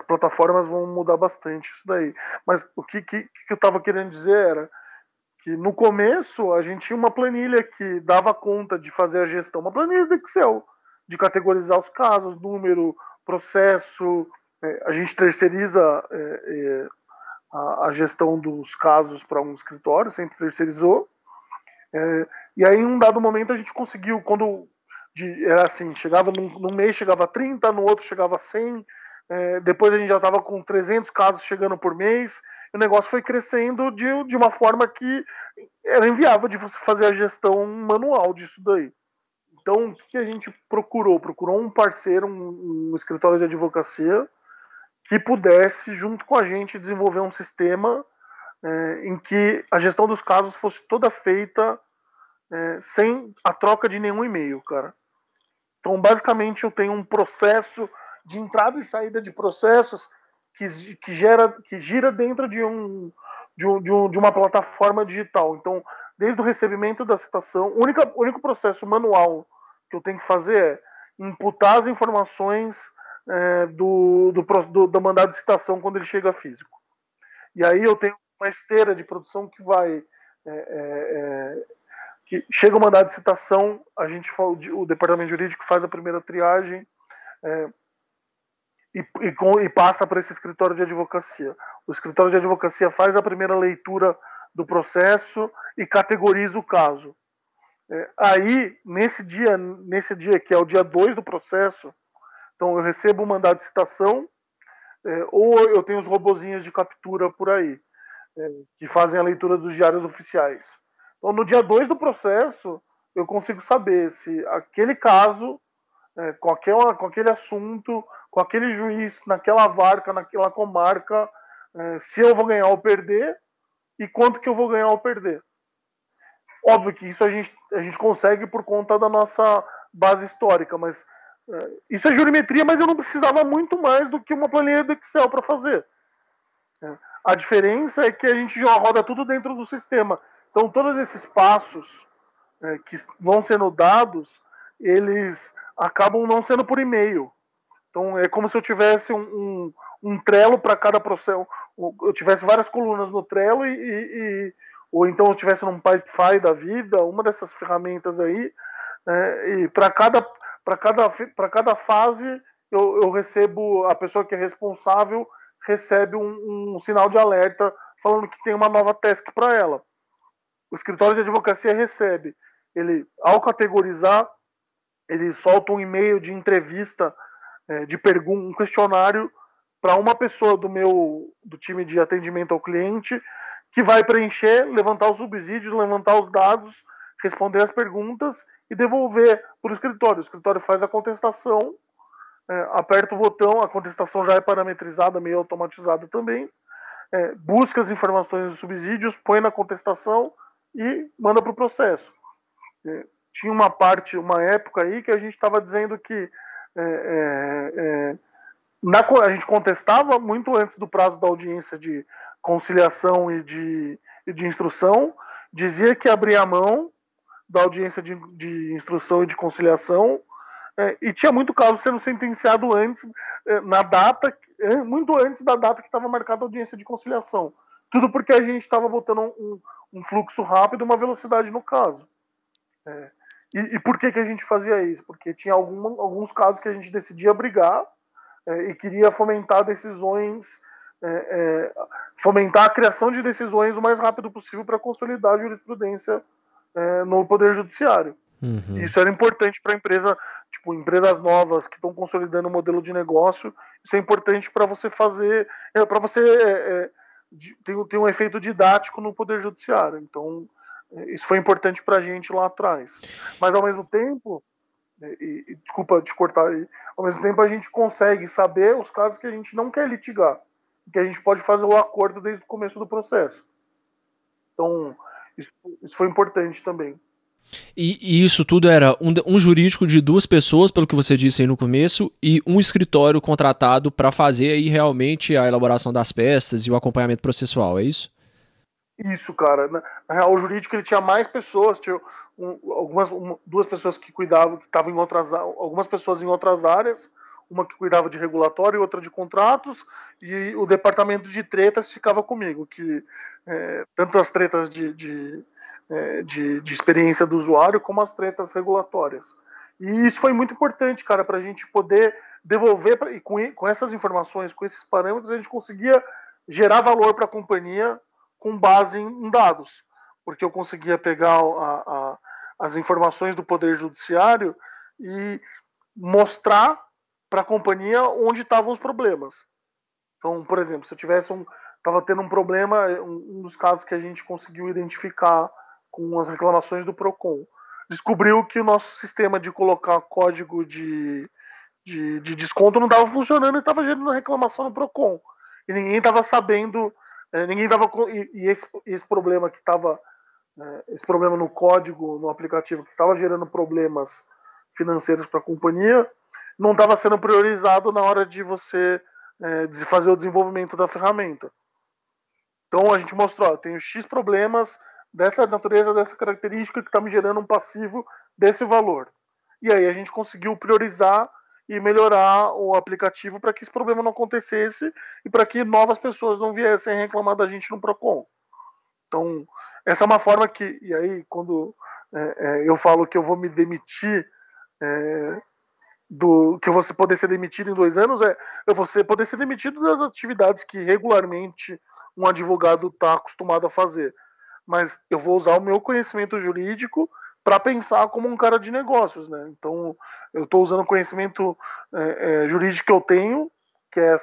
S2: plataformas vão mudar bastante isso daí. Mas o que eu estava querendo dizer era que no começo a gente tinha uma planilha que dava conta de fazer a gestão, uma planilha do Excel, de categorizar os casos, número, processo, a gente terceiriza a gestão dos casos para um escritório, sempre terceirizou, e aí em um dado momento a gente conseguiu, era assim, chegava num mês chegava a 30, no outro chegava a 100, depois a gente já estava com 300 casos chegando por mês, e o negócio foi crescendo de uma forma que era inviável de você fazer a gestão manual disso daí. Então, o que a gente procurou? Procurou um parceiro, um escritório de advocacia, que pudesse, junto com a gente, desenvolver um sistema em que a gestão dos casos fosse toda feita sem a troca de nenhum e-mail, cara. Então, basicamente, eu tenho um processo de entrada e saída de processos que gira dentro de uma plataforma digital. Então, desde o recebimento da citação, o único processo manual que eu tenho que fazer é imputar as informações do mandado de citação quando ele chega físico. E aí eu tenho uma esteira de produção que vai... que chega o mandado de citação, o departamento jurídico faz a primeira triagem e passa para esse escritório de advocacia. O escritório de advocacia faz a primeira leitura do processo e categoriza o caso. Aí, nesse dia que é o dia 2 do processo, então eu recebo o mandado de citação, ou eu tenho os robozinhos de captura por aí, que fazem a leitura dos diários oficiais. Então, no dia 2 do processo, eu consigo saber se aquele caso, com aquele assunto, com aquele juiz, naquela varca, naquela comarca, se eu vou ganhar ou perder e quanto que eu vou ganhar ou perder. Óbvio que isso a gente consegue por conta da nossa base histórica, mas isso é jurimetria, mas eu não precisava muito mais do que uma planilha do Excel para fazer. A diferença é que a gente já roda tudo dentro do sistema. Então, todos esses passos que vão sendo dados, eles acabam não sendo por e-mail. Então, é como se eu tivesse um Trello para cada processo. Eu tivesse várias colunas no Trello ou então eu tivesse num Pipefy da vida, uma dessas ferramentas aí, e para cada fase eu recebo, a pessoa que é responsável recebe um sinal de alerta falando que tem uma nova task para ela. O escritório de advocacia recebe, ao categorizar, ele solta um e-mail de entrevista, de pergunta, um questionário para uma pessoa do time de atendimento ao cliente, que vai preencher, levantar os subsídios, levantar os dados, responder as perguntas e devolver para o escritório. O escritório faz a contestação aperta o botão, a contestação já é parametrizada, meio automatizada também, busca as informações dos subsídios, põe na contestação e manda para o processo. Tinha uma época aí que a gente estava dizendo que a gente contestava muito antes do prazo da audiência de conciliação e de instrução, dizia que abria a mão da audiência de instrução e de conciliação, e tinha muito caso sendo sentenciado antes, muito antes da data que estava marcada a audiência de conciliação. Tudo porque a gente estava botando um fluxo rápido, uma velocidade no caso. E por que a gente fazia isso? Porque tinha alguns casos que a gente decidia brigar e queria fomentar decisões, fomentar a criação de decisões o mais rápido possível para consolidar a jurisprudência no Poder Judiciário.
S1: Uhum.
S2: Isso era importante para a empresa, tipo, empresas novas que estão consolidando o modelo de negócio. Isso é importante para você fazer, para você ter um efeito didático no Poder Judiciário. Então, isso foi importante para a gente lá atrás. Mas, ao mesmo tempo, e desculpa te cortar aí, ao mesmo tempo a gente consegue saber os casos que a gente não quer litigar, que a gente pode fazer o acordo desde o começo do processo. Então, isso foi importante também.
S1: E isso tudo era um jurídico de 2 pessoas, pelo que você disse aí no começo, e um escritório contratado para fazer aí realmente a elaboração das peças e o acompanhamento processual, é isso?
S2: Isso, cara. Na real, o jurídico ele tinha mais pessoas, tinha duas pessoas que cuidavam, que estavam em algumas pessoas em outras áreas, uma que cuidava de regulatório e outra de contratos, e o departamento de tretas ficava comigo, que tanto as tretas de experiência do usuário como as tretas regulatórias. E isso foi muito importante, cara, para a gente poder devolver, e com essas informações, com esses parâmetros, a gente conseguia gerar valor para a companhia com base em dados, porque eu conseguia pegar as informações do Poder Judiciário e mostrar para a companhia onde estavam os problemas. Então, por exemplo, se eu estava tendo um problema, um dos casos que a gente conseguiu identificar com as reclamações do PROCON, descobriu que o nosso sistema de colocar código de desconto não estava funcionando e estava gerando reclamação no PROCON. E ninguém estava sabendo, esse problema que estava, esse problema no código, no aplicativo, que estava gerando problemas financeiros para a companhia, não estava sendo priorizado na hora de você fazer o desenvolvimento da ferramenta. Então a gente mostrou, tenho X problemas dessa natureza, dessa característica que está me gerando um passivo desse valor. E aí a gente conseguiu priorizar e melhorar o aplicativo para que esse problema não acontecesse e para que novas pessoas não viessem reclamar da gente no PROCON. Então, essa é uma forma que, e aí quando eu falo que eu vou me demitir, que eu vou poder ser demitido em 2 anos, eu vou poder ser demitido das atividades que regularmente um advogado está acostumado a fazer. Mas eu vou usar o meu conhecimento jurídico para pensar como um cara de negócios, né? Então, eu estou usando o conhecimento jurídico que eu tenho, que é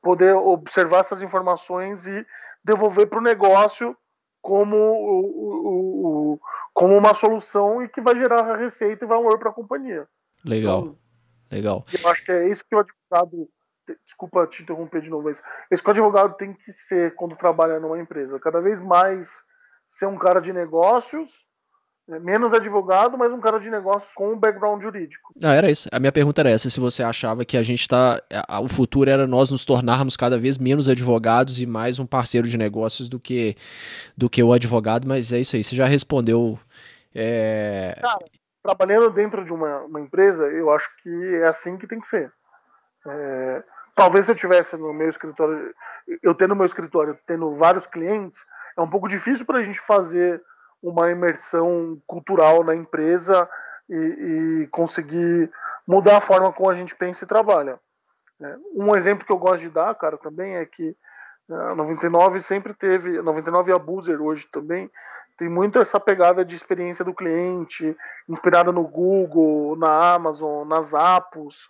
S2: poder observar essas informações e devolver para o negócio como uma solução e que vai gerar receita e valor para a companhia.
S1: Legal,
S2: então,
S1: legal.
S2: Eu acho que é isso que o advogado... Desculpa te interromper de novo, mas isso que o advogado tem que ser quando trabalha numa empresa. Cada vez mais ser um cara de negócios, menos advogado, mas um cara de negócios com um background jurídico.
S1: Era isso. A minha pergunta era essa, se você achava que a gente o futuro era nós nos tornarmos cada vez menos advogados e mais um parceiro de negócios do que o advogado, mas é isso aí, você já respondeu.
S2: Cara, trabalhando dentro de uma empresa, eu acho que é assim que tem que ser. Talvez se eu tivesse no meu escritório, eu tendo meu escritório, tendo vários clientes, é um pouco difícil para a gente fazer uma imersão cultural na empresa e conseguir mudar a forma como a gente pensa e trabalha. Um exemplo que eu gosto de dar, cara, também é que a 99 sempre teve, a 99 e a Buzer hoje também, tem muito essa pegada de experiência do cliente, inspirada no Google, na Amazon, nas Appos.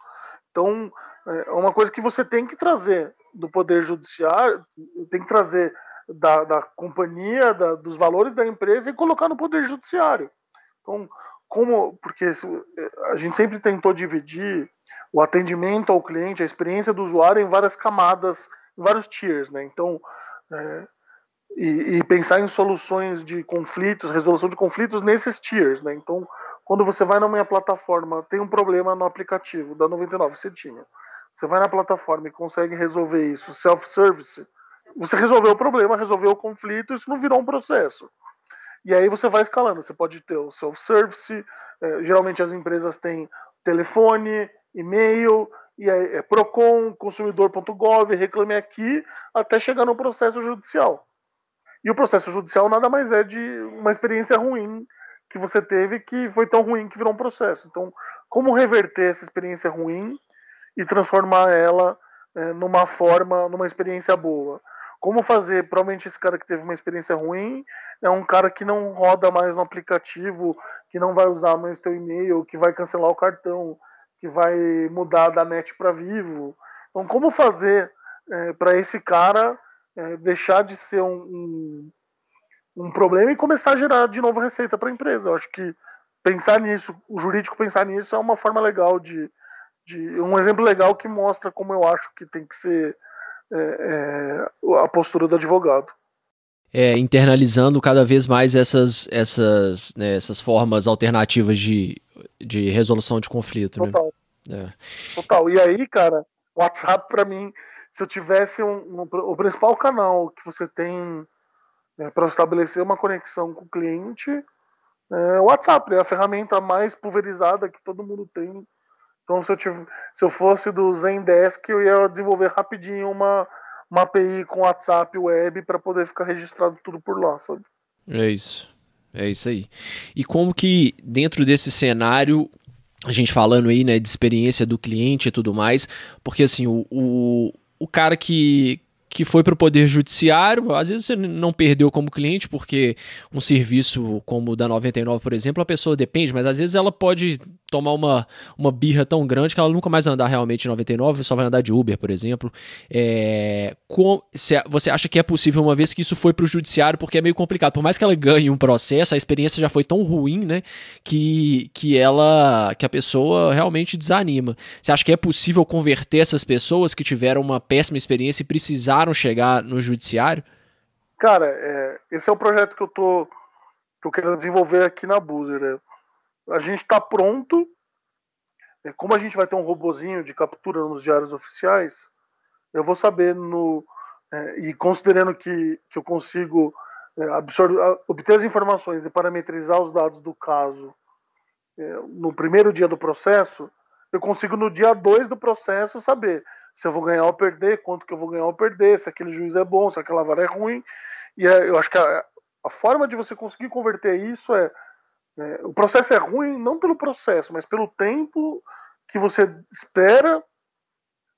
S2: Então, é uma coisa que você tem que trazer do Poder Judiciário, tem que trazer da companhia, dos valores da empresa e colocar no Poder Judiciário. Então, porque a gente sempre tentou dividir o atendimento ao cliente, a experiência do usuário em várias camadas, em vários tiers, né? Então, e pensar em soluções de conflitos, resolução de conflitos nesses tiers, né? Então, quando você vai na minha plataforma, tem um problema no aplicativo da 99, você tinha. Você vai na plataforma e consegue resolver isso, self-service, você resolveu o problema, resolveu o conflito, isso não virou um processo. E aí você vai escalando, você pode ter o self-service, geralmente as empresas têm telefone, e-mail, e aí Procon, consumidor.gov, reclame aqui, até chegar no processo judicial. E o processo judicial nada mais é de uma experiência ruim que você teve, que foi tão ruim que virou um processo. Então, como reverter essa experiência ruim e transformar ela numa experiência boa? Como fazer? Provavelmente esse cara que teve uma experiência ruim é um cara que não roda mais no aplicativo, que não vai usar mais teu e-mail, que vai cancelar o cartão, que vai mudar da NET para Vivo. Então, como fazer para esse cara deixar de ser um problema e começar a gerar de novo receita para a empresa? Eu acho que pensar nisso, o jurídico pensar nisso é uma forma legal um exemplo legal que mostra como eu acho que tem que ser a postura do advogado.
S1: Internalizando cada vez mais essas formas alternativas de resolução de conflito.
S2: Total.
S1: Né?
S2: Total. E aí, cara, o WhatsApp para mim, se eu tivesse o principal canal que você tem para estabelecer uma conexão com o cliente, o WhatsApp é a ferramenta mais pulverizada que todo mundo tem. Então, se eu fosse do Zendesk, eu ia desenvolver rapidinho uma API com WhatsApp web para poder ficar registrado tudo por lá, sabe?
S1: É isso aí. E como que dentro desse cenário, a gente falando aí, né, de experiência do cliente e tudo mais, porque assim, o cara que foi para o Poder Judiciário, às vezes você não perdeu como cliente, porque um serviço como o da 99, por exemplo, a pessoa depende, mas às vezes ela pode tomar uma birra tão grande que ela nunca mais vai andar realmente de 99, só vai andar de Uber, por exemplo. Você acha que é possível, uma vez que isso foi para o Judiciário, porque é meio complicado, por mais que ela ganhe um processo, a experiência já foi tão ruim, né, que a pessoa realmente desanima. Você acha que é possível converter essas pessoas que tiveram uma péssima experiência e precisaram chegar no Judiciário?
S2: Cara, esse é o projeto que eu quero desenvolver aqui na Boozer, né? A gente está pronto. Como a gente vai ter um robozinho de captura nos diários oficiais, eu vou saber e considerando que eu consigo obter as informações e parametrizar os dados do caso no primeiro dia do processo, eu consigo no dia 2 do processo saber se eu vou ganhar ou perder, quanto que eu vou ganhar ou perder, se aquele juiz é bom, se aquela vara é ruim. E eu acho que a forma de você conseguir converter isso o processo é ruim não pelo processo, mas pelo tempo que você espera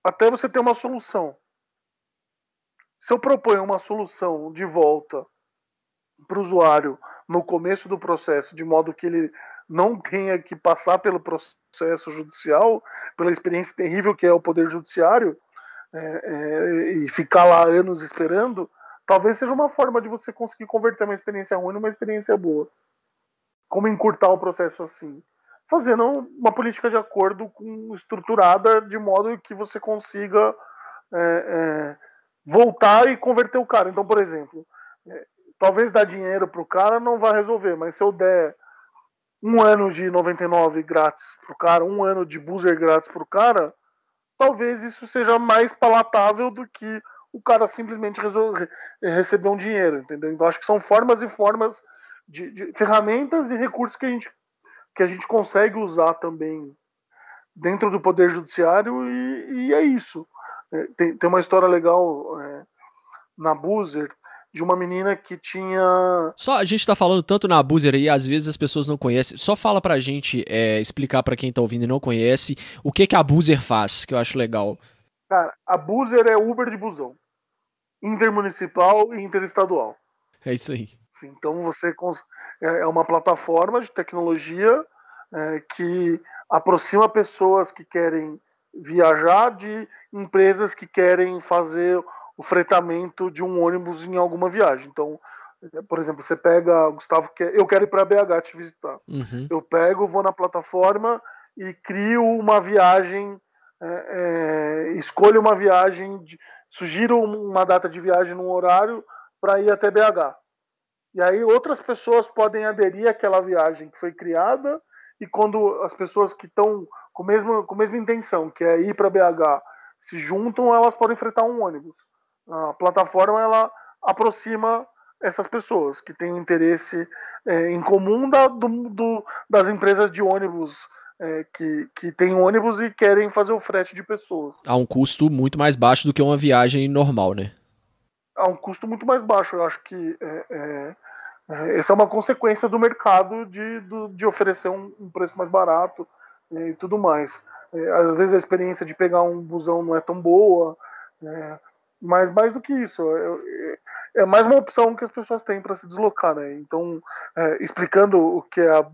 S2: até você ter uma solução. Se eu proponho uma solução de volta para o usuário no começo do processo, de modo que ele não tenha que passar pelo processo judicial, pela experiência terrível que é o Poder Judiciário, e ficar lá anos esperando, talvez seja uma forma de você conseguir converter uma experiência ruim numa experiência boa. Como encurtar o processo assim? Fazendo uma política de acordo estruturada de modo que você consiga voltar e converter o cara. Então, por exemplo, talvez dar dinheiro para o cara não vai resolver, mas se eu der 1 ano de 99 grátis para o cara, 1 ano de Boozer grátis para o cara, talvez isso seja mais palatável do que o cara simplesmente receber um dinheiro, entendeu? Então, acho que são formas e formas de ferramentas e recursos que a gente consegue usar também dentro do Poder Judiciário, e é isso. Tem uma história legal na Boozer de uma menina que tinha...
S1: Só a gente tá falando tanto na Boozer aí, às vezes as pessoas não conhecem. Só fala pra gente, explicar pra quem tá ouvindo e não conhece, o que a Boozer faz, que eu acho legal.
S2: Cara, a Boozer é Uber de busão. Intermunicipal e interestadual.
S1: É isso aí.
S2: Então é uma plataforma de tecnologia que aproxima pessoas que querem viajar de empresas que querem fazer o fretamento de um ônibus em alguma viagem. Então, Por exemplo, você pega, Gustavo, eu quero ir para BH te visitar.
S1: Uhum.
S2: Eu pego, vou na plataforma e crio uma viagem, escolho uma viagem, sugiro uma data de viagem num horário para ir até BH. E aí outras pessoas podem aderir àquela viagem que foi criada, e quando as pessoas que estão com a mesma intenção, que é ir para BH, se juntam, elas podem fretar um ônibus. A plataforma, ela aproxima essas pessoas que têm um interesse em comum das empresas de ônibus, que têm ônibus e querem fazer o frete de pessoas.
S1: A um custo muito mais baixo do que uma viagem normal, né?
S2: A um custo muito mais baixo. Eu acho que essa é uma consequência do mercado de oferecer um preço mais barato e tudo mais. Às vezes a experiência de pegar um busão não é tão boa, mas mais do que isso, é mais uma opção que as pessoas têm para se deslocar, né? Então, explicando o que é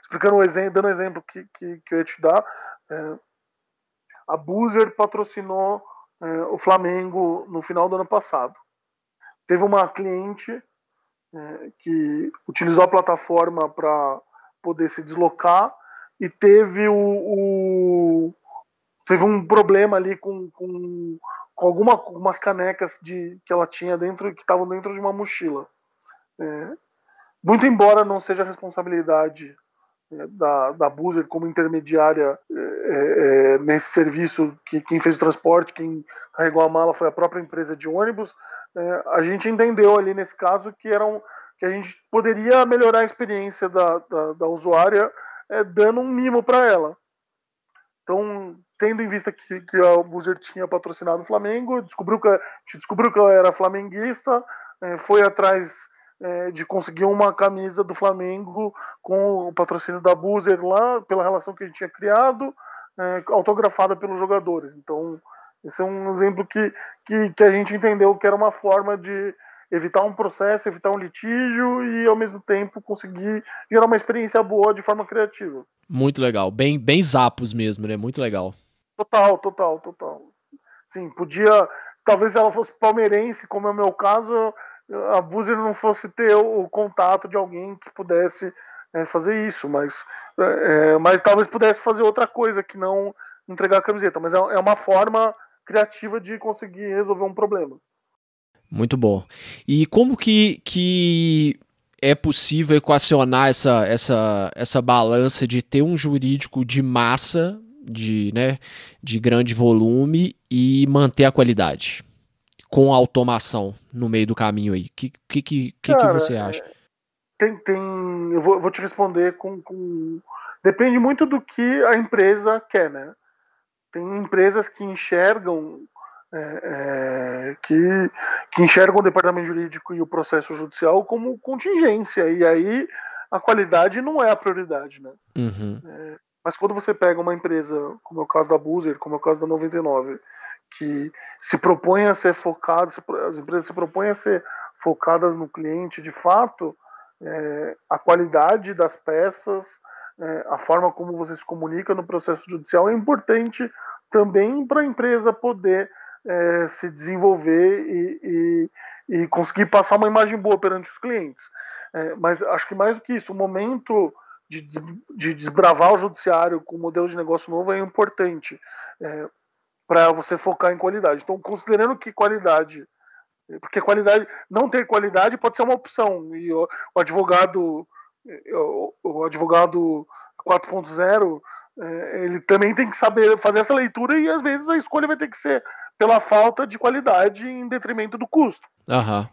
S2: explicando o exemplo, dando o exemplo que eu ia te dar, a Buser patrocinou o Flamengo no final do ano passado. Teve uma cliente que utilizou a plataforma para poder se deslocar e teve teve um problema ali com algumas canecas que ela tinha dentro, que estavam dentro de uma mochila. Muito embora não seja responsabilidade da Buser como intermediária nesse serviço, que quem fez o transporte, quem carregou a mala foi a própria empresa de ônibus, a gente entendeu ali nesse caso que a gente poderia melhorar a experiência da usuária dando um mimo para ela. Então, tendo em vista que a Buser tinha patrocinado o Flamengo, descobriu que ela era flamenguista, foi atrás de conseguir uma camisa do Flamengo com o patrocínio da Buser lá, pela relação que a gente tinha criado, autografada pelos jogadores. Então, esse é um exemplo que a gente entendeu que era uma forma de evitar um processo, evitar um litígio e, ao mesmo tempo, conseguir gerar uma experiência boa de forma criativa.
S1: Muito legal. Bem Zappos mesmo, né? Muito legal.
S2: Total. Sim, podia... Talvez ela fosse palmeirense, como é o meu caso, a Buser não fosse ter o contato de alguém que pudesse fazer isso, mas talvez pudesse fazer outra coisa que não entregar a camiseta. Mas é uma forma criativa de conseguir resolver um problema.
S1: Muito bom. E como que é possível equacionar essa balança de ter um jurídico de massa, de grande volume e manter a qualidade com a automação no meio do caminho aí? Cara, que você acha?
S2: Eu vou te responder depende muito do que a empresa quer, né? Tem empresas que enxergam que enxergam o departamento jurídico e o processo judicial como contingência, e aí a qualidade não é a prioridade, né?
S1: Uhum.
S2: Mas quando você pega uma empresa, como é o caso da Buser, como é o caso da 99, que se propõe a ser focada, as empresas se propõem a ser focadas no cliente de fato, a qualidade das peças, a forma como você se comunica no processo judicial é importante também para a empresa poder se desenvolver e conseguir passar uma imagem boa perante os clientes. Mas acho que mais do que isso, o momento de desbravar o judiciário com um modelo de negócio novo é importante para você focar em qualidade. Então, considerando que qualidade, porque não ter qualidade pode ser uma opção, e o advogado 4.0 ele também tem que saber fazer essa leitura, e às vezes a escolha vai ter que ser pela falta de qualidade em detrimento do custo.
S1: Aham.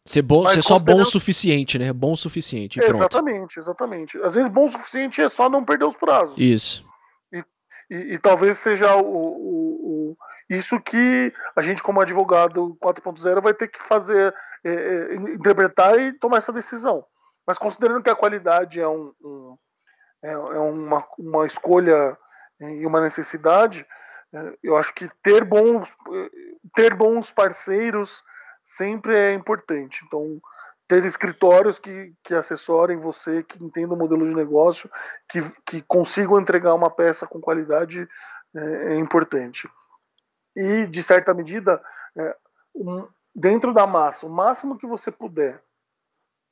S1: Ser só bom o suficiente, né? Bom o suficiente.
S2: Exatamente. Às vezes bom o suficiente é só não perder os prazos.
S1: Isso.
S2: E talvez seja isso que a gente, como advogado 4.0, vai ter que fazer, interpretar e tomar essa decisão. Mas considerando que a qualidade é uma escolha e uma necessidade, eu acho que ter bons parceiros sempre é importante. Então, ter escritórios que assessorem você, que entendam o modelo de negócio, que consigam entregar uma peça com qualidade é importante. E, de certa medida, dentro da massa, o máximo que você puder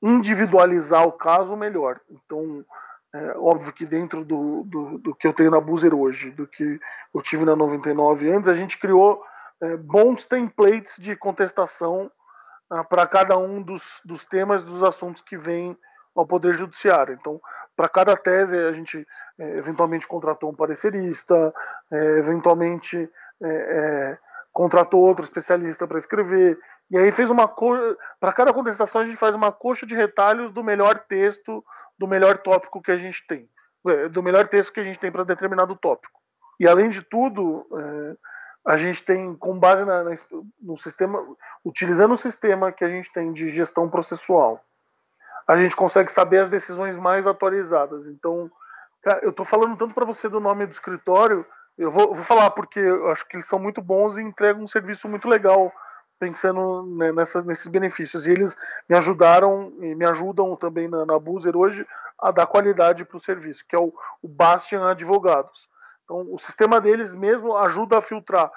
S2: individualizar o caso, melhor. Então, óbvio que dentro do que eu tenho na Boozer hoje, do que eu tive na 99 antes, a gente criou bons templates de contestação para cada um dos temas, dos assuntos que vêm ao Poder Judiciário. Então, para cada tese, a gente eventualmente contratou um parecerista, eventualmente contratou outro especialista para escrever, e aí fez uma para cada contestação a gente faz uma coxa de retalhos do melhor texto, do melhor tópico que a gente tem, do melhor texto que a gente tem para determinado tópico. E além de tudo, a gente tem, com base no sistema, utilizando o sistema que a gente tem de gestão processual, a gente consegue saber as decisões mais atualizadas. Então, cara, eu estou falando tanto para você do nome do escritório, eu vou falar porque eu acho que eles são muito bons e entregam um serviço muito legal, pensando nesses benefícios. E eles me ajudaram e me ajudam também na Boozer hoje a dar qualidade para o serviço, que é o Bastian Advogados. Então, o sistema deles mesmo ajuda a filtrar.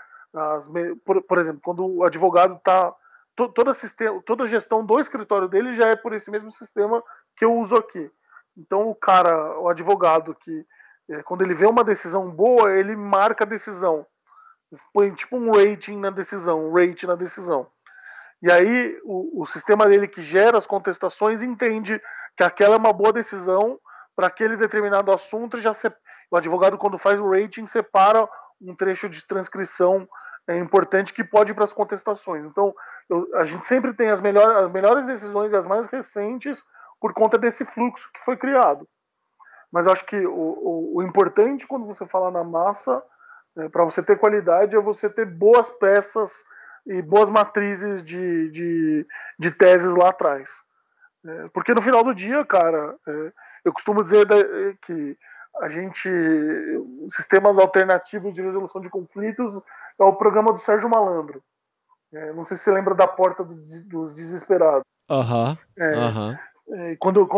S2: Por exemplo, quando o advogado está... Toda a gestão do escritório dele já é por esse mesmo sistema que eu uso aqui. Então, o advogado, que quando ele vê uma decisão boa, ele marca a decisão. Põe tipo um rating na decisão, um rate na decisão. E aí o sistema dele que gera as contestações entende que aquela é uma boa decisão para aquele determinado assunto. O advogado, quando faz o rating, separa um trecho de transcrição importante que pode ir para as contestações. Então, a gente sempre tem as melhores decisões e as mais recentes por conta desse fluxo que foi criado. Mas eu acho que o importante quando você fala na massa, para você ter qualidade, é você ter boas peças e boas matrizes de teses lá atrás. Porque no final do dia, cara, eu costumo dizer que sistemas alternativos de resolução de conflitos é o programa do Sérgio Malandro. Não sei se você lembra da Porta dos Desesperados. Quando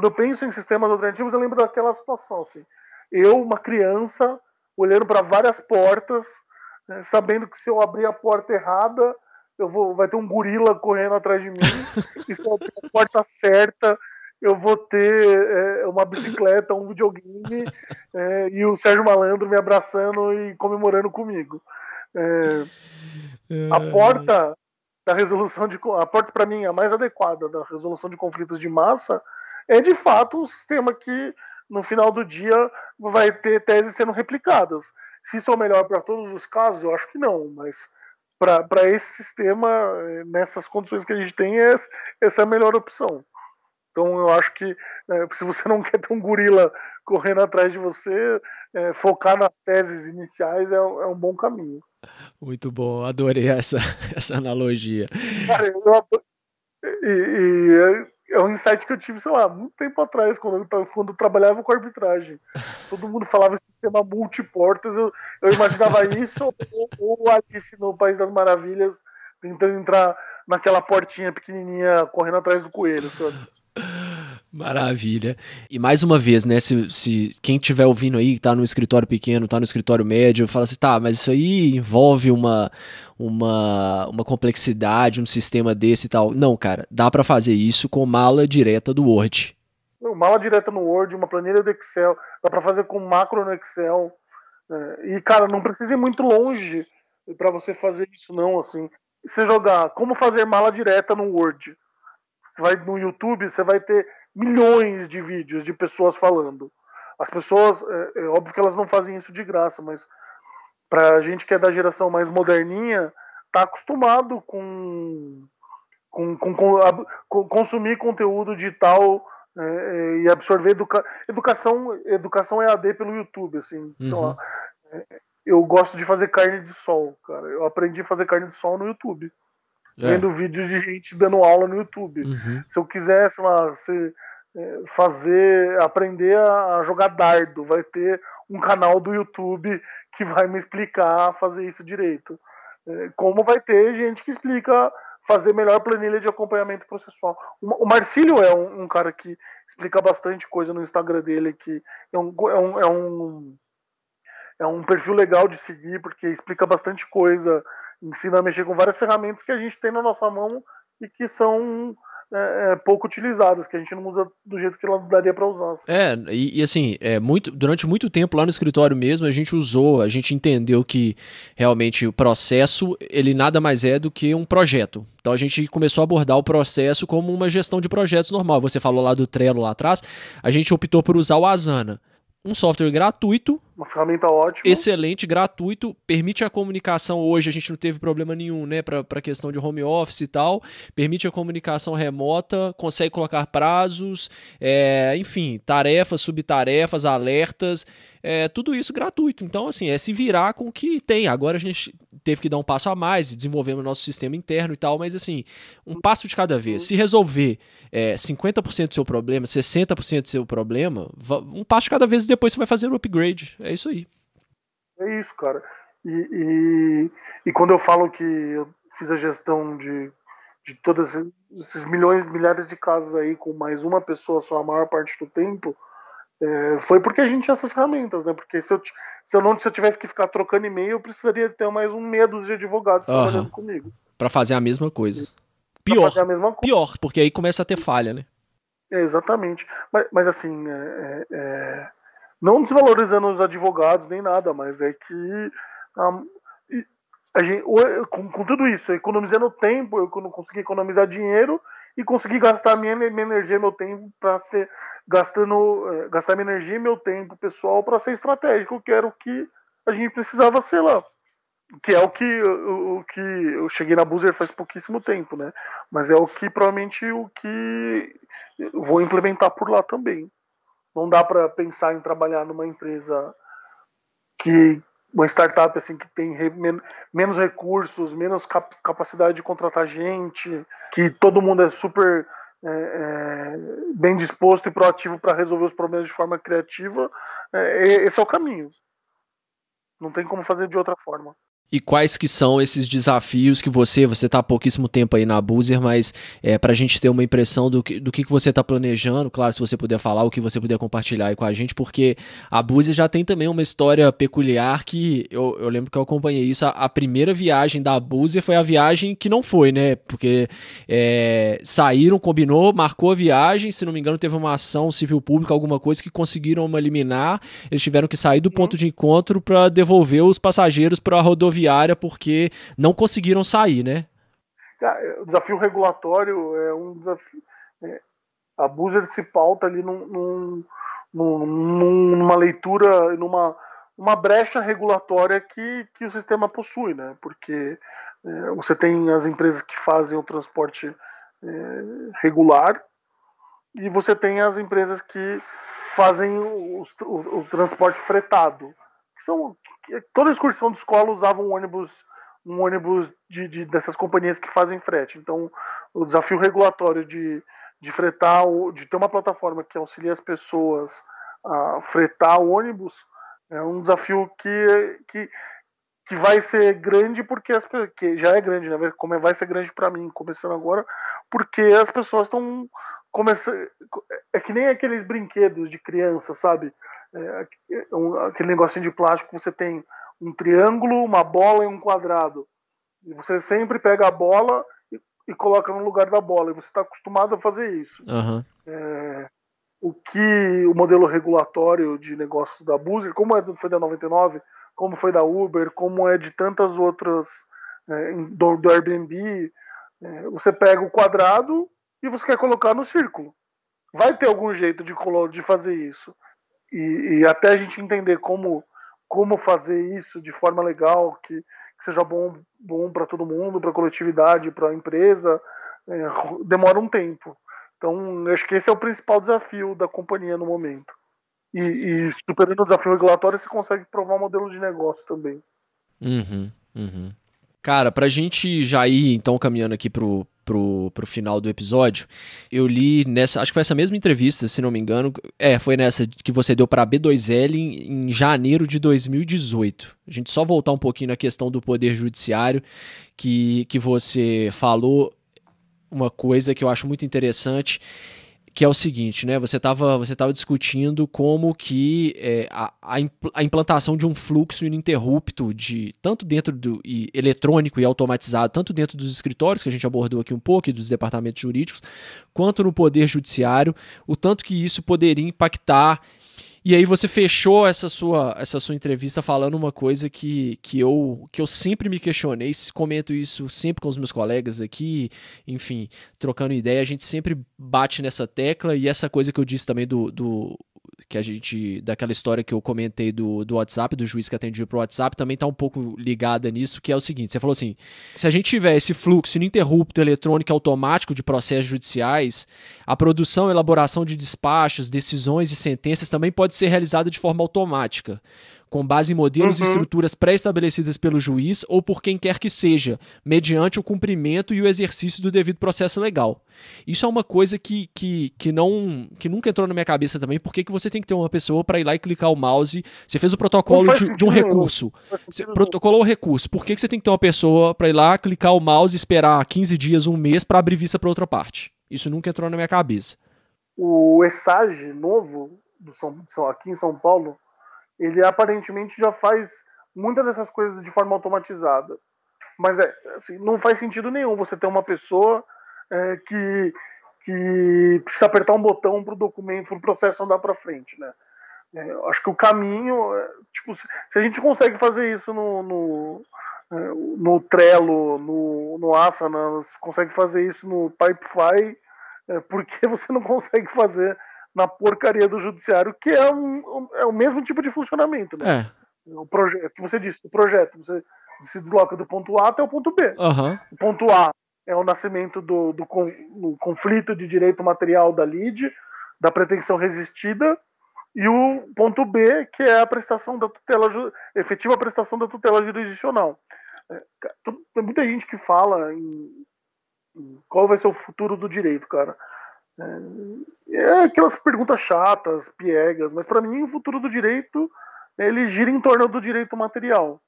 S2: eu penso em sistemas alternativos, eu lembro daquela situação, assim. Eu, uma criança, olhando para várias portas, sabendo que se eu abrir a porta errada, vai ter um gorila correndo atrás de mim, e se eu abrir a porta certa, eu vou ter uma bicicleta, um videogame, e o Sérgio Malandro me abraçando e comemorando comigo. A porta da resolução a porta, para mim, a mais adequada da resolução de conflitos de massa é, de fato, um sistema que, no final do dia, vai ter teses sendo replicadas. Se isso é o melhor para todos os casos, eu acho que não, mas para esse sistema, nessas condições que a gente tem, essa é a melhor opção. Então, eu acho que se você não quer ter um gorila correndo atrás de você, focar nas teses iniciais é um bom caminho.
S1: Muito bom, adorei essa analogia.
S2: Cara, é um insight que eu tive, sei lá, muito tempo atrás, quando eu trabalhava com arbitragem. Todo mundo falava em sistema multiportas, eu imaginava isso, ou Alice no País das Maravilhas, tentando entrar naquela portinha pequenininha, correndo atrás do coelho, sabe?
S1: Maravilha. E mais uma vez, né, se quem estiver ouvindo aí, tá no escritório pequeno, tá no escritório médio, fala assim, tá, mas isso aí envolve uma complexidade, um sistema desse e tal. Não, cara, dá para fazer isso com mala direta do Word.
S2: Mala direta no Word, uma planilha do Excel, dá para fazer com macro no Excel. E, cara, não precisa ir muito longe para você fazer isso, não, assim. Você jogar como fazer mala direta no Word. Você vai no YouTube, você vai ter milhões de vídeos de pessoas falando. As pessoas, é óbvio que elas não fazem isso de graça, mas pra gente que é da geração mais moderninha, tá acostumado com consumir conteúdo digital e absorver educação EAD pelo YouTube, assim, sei lá. Eu gosto de fazer carne de sol, cara. Eu aprendi a fazer carne de sol no YouTube. Vendo vídeos de gente dando aula no YouTube. Se eu quiser, sei lá, aprender a jogar dardo, vai ter um canal do YouTube que vai me explicar a fazer isso direito. Como vai ter gente que explica fazer melhor planilha de acompanhamento processual. O Marcílio é um cara que explica bastante coisa no Instagram dele, que é um perfil legal de seguir, porque explica bastante coisa, ensina a mexer com várias ferramentas que a gente tem na nossa mão e que são pouco utilizadas, que a gente não usa do jeito que ela daria para usar. Assim.
S1: Assim, durante muito tempo lá no escritório mesmo, a gente entendeu que realmente o processo, ele nada mais é do que um projeto. Então a gente começou a abordar o processo como uma gestão de projetos normal. Você falou lá do Trello lá atrás, a gente optou por usar o Asana. Um software gratuito,
S2: uma ferramenta ótima,
S1: excelente, gratuito, permite a comunicação. Hoje a gente não teve problema nenhum, né, para questão de home office e tal, permite a comunicação remota, consegue colocar prazos, enfim, tarefas, subtarefas, alertas, tudo isso gratuito. Então, assim, se virar com o que tem. Agora a gente teve que dar um passo a mais, desenvolvemos o nosso sistema interno e tal, mas assim, um passo de cada vez. Se resolver 50% do seu problema, 60% do seu problema, um passo de cada vez e depois você vai fazer o upgrade. É isso aí.
S2: É isso, cara. E quando eu falo que eu fiz a gestão de todos esses milhares de casos aí com mais uma pessoa só a maior parte do tempo, foi porque a gente tinha essas ferramentas, né? Porque se eu tivesse que ficar trocando e-mail, eu precisaria ter mais meia dúzia de advogados trabalhando comigo.
S1: Pra fazer a mesma coisa. Pior, porque aí começa a ter falha, né?
S2: Exatamente. Mas assim, não desvalorizando os advogados nem nada, mas é que a gente, com tudo isso, economizando tempo, eu não consegui economizar dinheiro e consegui gastar minha energia e meu tempo para ser gastar minha energia e meu tempo pessoal para ser estratégico, que era o que a gente precisava ser lá. Que é o que eu cheguei na Boozer faz pouquíssimo tempo, né? Mas é provavelmente o que eu vou implementar por lá também. Não dá para pensar em trabalhar numa empresa uma startup assim que tem menos recursos, menos capacidade de contratar gente, que todo mundo é super bem disposto e proativo para resolver os problemas de forma criativa. Esse é o caminho. Não tem como fazer de outra forma.
S1: E quais que são esses desafios que você está há pouquíssimo tempo aí na Boozer, mas para a gente ter uma impressão do que você está planejando, claro, se você puder falar, o que você puder compartilhar aí com a gente, porque a Boozer já tem também uma história peculiar que eu lembro que eu acompanhei isso, a primeira viagem da Boozer foi a viagem que não foi, né, porque saíram, combinou, marcou a viagem, se não me engano teve uma ação civil pública, alguma coisa que conseguiram uma liminar, eles tiveram que sair do ponto de encontro para devolver os passageiros para a rodoviária porque não conseguiram sair, né?
S2: O desafio regulatório é um desafio. A Boozer se pauta ali numa leitura, numa brecha regulatória que o sistema possui, né? Porque você tem as empresas que fazem o transporte regular e você tem as empresas que fazem o transporte fretado, toda a excursão de escola usava um ônibus dessas companhias que fazem frete. Então, o desafio regulatório de fretar, de ter uma plataforma que auxilia as pessoas a fretar o ônibus, é um desafio que vai ser grande, que já é grande, né? Como vai ser grande para mim, começando agora, porque as pessoas estão começando. É que nem aqueles brinquedos de criança, sabe? Aquele negocinho de plástico, você tem um triângulo, uma bola e um quadrado. E você sempre pega a bola e coloca no lugar da bola. E você está acostumado a fazer isso.
S1: Uhum.
S2: O que o modelo regulatório de negócios da Boozer, como foi da 99, como foi da Uber, como é de tantas outras, do Airbnb, você pega o quadrado e você quer colocar no círculo. Vai ter algum jeito de fazer isso. E até a gente entender como fazer isso de forma legal, que seja bom para todo mundo, para a coletividade, para a empresa, demora um tempo. Então, acho que esse é o principal desafio da companhia no momento. E superando o desafio regulatório, você consegue provar um modelo de negócio também.
S1: Uhum. Cara, pra gente já ir então caminhando aqui pro final do episódio, eu li acho que foi essa mesma entrevista, se não me engano, foi nessa que você deu pra B2L em janeiro de 2018. A gente só voltar um pouquinho na questão do poder judiciário, que você falou uma coisa que eu acho muito interessante. que é o seguinte, né? Você tava discutindo como que a implantação de um fluxo ininterrupto tanto dentro eletrônico e automatizado, tanto dentro dos escritórios, que a gente abordou aqui um pouco, e dos departamentos jurídicos, quanto no poder judiciário, o tanto que isso poderia impactar. E aí você fechou essa sua entrevista falando uma coisa que eu sempre me questionei, comento isso sempre com os meus colegas aqui, enfim, trocando ideia, a gente sempre bate nessa tecla, e essa coisa que eu disse também daquela história que eu comentei do WhatsApp, do juiz que atendia pro WhatsApp, também tá um pouco ligada nisso, que é o seguinte, você falou assim, se a gente tiver esse fluxo ininterrupto eletrônico automático de processos judiciais, a produção e elaboração de despachos, decisões e sentenças também pode ser realizada de forma automática, com base em modelos e estruturas pré-estabelecidas pelo juiz ou por quem quer que seja, mediante o cumprimento e o exercício do devido processo legal. Isso é uma coisa que nunca entrou na minha cabeça também. Por que você tem que ter uma pessoa para ir lá e clicar o mouse? Você fez o protocolo de um recurso. Você protocolou o recurso. Por que você tem que ter uma pessoa para ir lá, clicar o mouse e esperar 15 dias, um mês para abrir vista para outra parte? Isso nunca entrou na minha cabeça.
S2: O ESAGE novo, aqui em São Paulo, ele aparentemente já faz muitas dessas coisas de forma automatizada. Mas assim, não faz sentido nenhum você ter uma pessoa que precisa apertar um botão para o documento, para o processo andar para frente, né? Acho que o caminho, tipo, se a gente consegue fazer isso no Trello, no Asana, consegue fazer isso no Pipefy, por que você não consegue fazer na porcaria do judiciário, que é o mesmo tipo de funcionamento, né? O projeto, que você disse, o projeto, você se desloca do ponto A até o ponto B. O ponto A é o nascimento do conflito de direito material da lide, da pretensão resistida, e o ponto B, que é a prestação da tutela, efetiva prestação da tutela jurisdicional. Tem muita gente que fala em qual vai ser o futuro do direito, cara. Aquelas perguntas chatas, piegas, mas para mim o futuro do direito, ele gira em torno do direito material.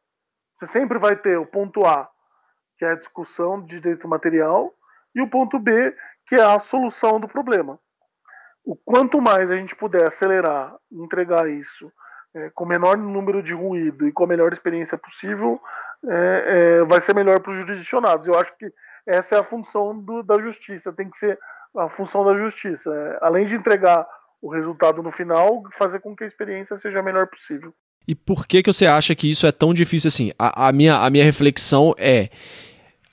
S2: Você sempre vai ter o ponto A, que é a discussão de direito material, e o ponto B, que é a solução do problema. O quanto mais a gente puder acelerar e entregar isso com o menor número de ruído e com a melhor experiência possível, vai ser melhor para os jurisdicionados. Eu acho que essa é a função da justiça, tem que ser a função da justiça. Além de entregar o resultado no final, fazer com que a experiência seja a melhor possível.
S1: E por que você acha que isso é tão difícil assim? A minha reflexão é,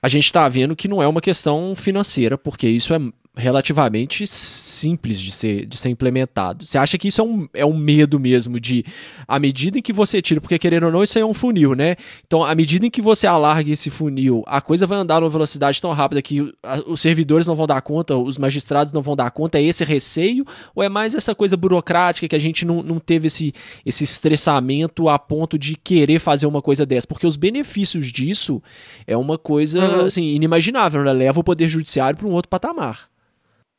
S1: a gente está vendo que não é uma questão financeira, porque isso é relativamente simples de ser implementado. Você acha que isso é um medo mesmo de, à medida em que você tira, porque querendo ou não, isso aí é um funil, né? Então, à medida em que você alarga esse funil, a coisa vai andar numa velocidade tão rápida que os servidores não vão dar conta, os magistrados não vão dar conta, é esse receio? Ou é mais essa coisa burocrática que a gente não teve esse estressamento a ponto de querer fazer uma coisa dessa? Porque os benefícios disso é uma coisa, assim, inimaginável, né? Leva o poder judiciário para um outro patamar.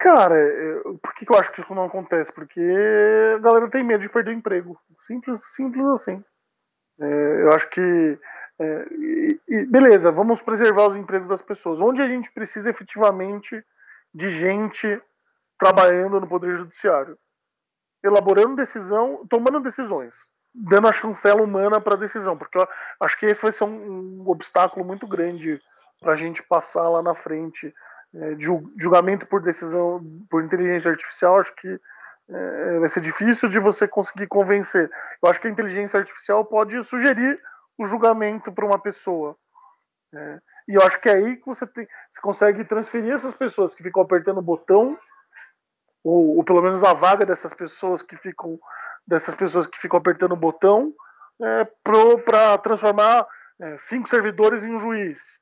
S2: Cara, por que eu acho que isso não acontece? Porque a galera tem medo de perder o emprego. Simples assim. Eu acho que... beleza, vamos preservar os empregos das pessoas. Onde a gente precisa efetivamente de gente trabalhando no Poder Judiciário? Elaborando decisão, tomando decisões. Dando a chancela humana para a decisão. Porque eu acho que esse vai ser um obstáculo muito grande para a gente passar lá na frente. Julgamento por decisão por inteligência artificial, acho que vai ser difícil de você conseguir convencer. Eu acho que a inteligência artificial pode sugerir o julgamento para uma pessoa. E eu acho que é aí que você consegue transferir essas pessoas que ficam apertando o botão, ou pelo menos a vaga dessas pessoas que ficam apertando o botão, para transformar 5 servidores em um juiz.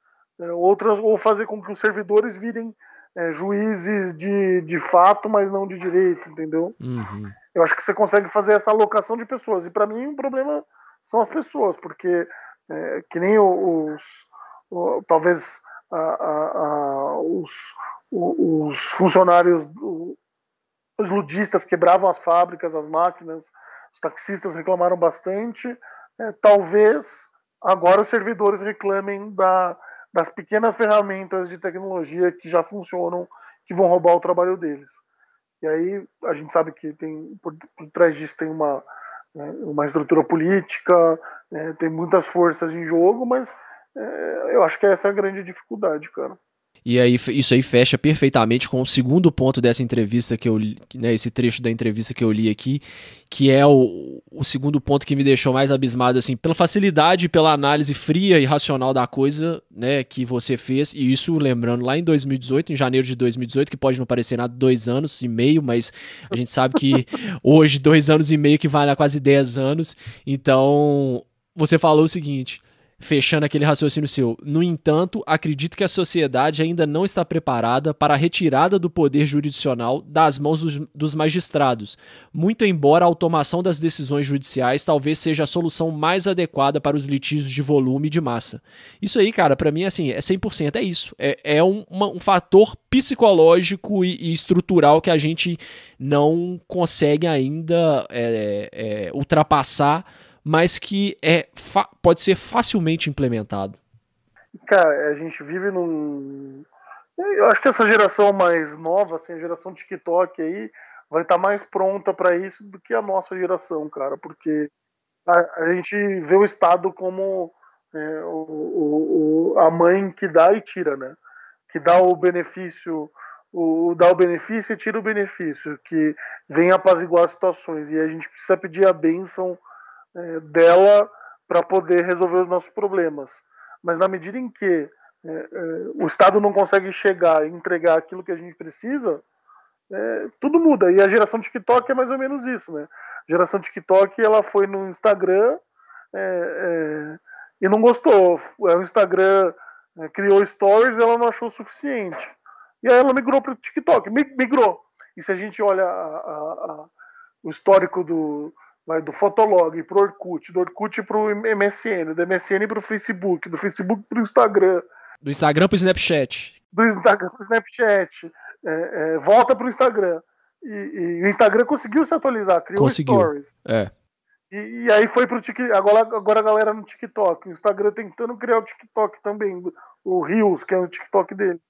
S2: Ou fazer com que os servidores virem juízes de fato, mas não de direito, entendeu? Eu acho que você consegue fazer essa alocação de pessoas. E para mim o problema são as pessoas, porque que nem talvez os funcionários, os ludistas quebravam as fábricas, as máquinas, os taxistas reclamaram bastante. Talvez agora os servidores reclamem das pequenas ferramentas de tecnologia que já funcionam, que vão roubar o trabalho deles. E aí a gente sabe que tem por trás disso tem uma estrutura política, tem muitas forças em jogo, mas eu acho que essa é a grande dificuldade, cara.
S1: E aí, isso aí fecha perfeitamente com o segundo ponto dessa entrevista que eu li, né, esse trecho da entrevista que eu li aqui, que é o segundo ponto que me deixou mais abismado, assim, pela facilidade e pela análise fria e racional da coisa, né, que você fez, e isso lembrando lá em 2018, em janeiro de 2018, que pode não parecer nada, 2 anos e meio, mas a gente sabe que hoje 2 anos e meio que vale a quase 10 anos, então você falou o seguinte... Fechando aquele raciocínio seu. No entanto, acredito que a sociedade ainda não está preparada para a retirada do poder jurisdicional das mãos dos magistrados, muito embora a automação das decisões judiciais talvez seja a solução mais adequada para os litígios de volume e de massa. Isso aí, cara, para mim assim, é 100%, é isso. É um fator psicológico e estrutural que a gente não consegue ainda ultrapassar, mas que pode ser facilmente implementado.
S2: Cara, a gente vive num... Eu acho que essa geração mais nova, assim, a geração TikTok aí, vai estar mais pronta para isso do que a nossa geração, cara, porque a gente vê o Estado como a mãe que dá e tira, né? Que dá o benefício, dá o benefício e tira o benefício, que vem apaziguar as situações, e a gente precisa pedir a bênção dela para poder resolver os nossos problemas. Mas na medida em que o Estado não consegue chegar e entregar aquilo que a gente precisa, tudo muda. E a geração TikTok é mais ou menos isso, né? A geração TikTok, ela foi no Instagram e não gostou. O Instagram criou stories e ela não achou o suficiente. E aí ela migrou para o TikTok. Migrou. E se a gente olha o histórico do Fotolog pro Orkut, do Orkut pro MSN, do MSN pro Facebook, do Facebook pro Instagram.
S1: Do Instagram pro Snapchat.
S2: Do Instagram pro Snapchat. Volta pro Instagram. E o Instagram conseguiu se atualizar, criou stories. E aí foi pro TikTok. Agora a galera no TikTok. O Instagram tentando criar o TikTok também. O Reels, que é o TikTok deles.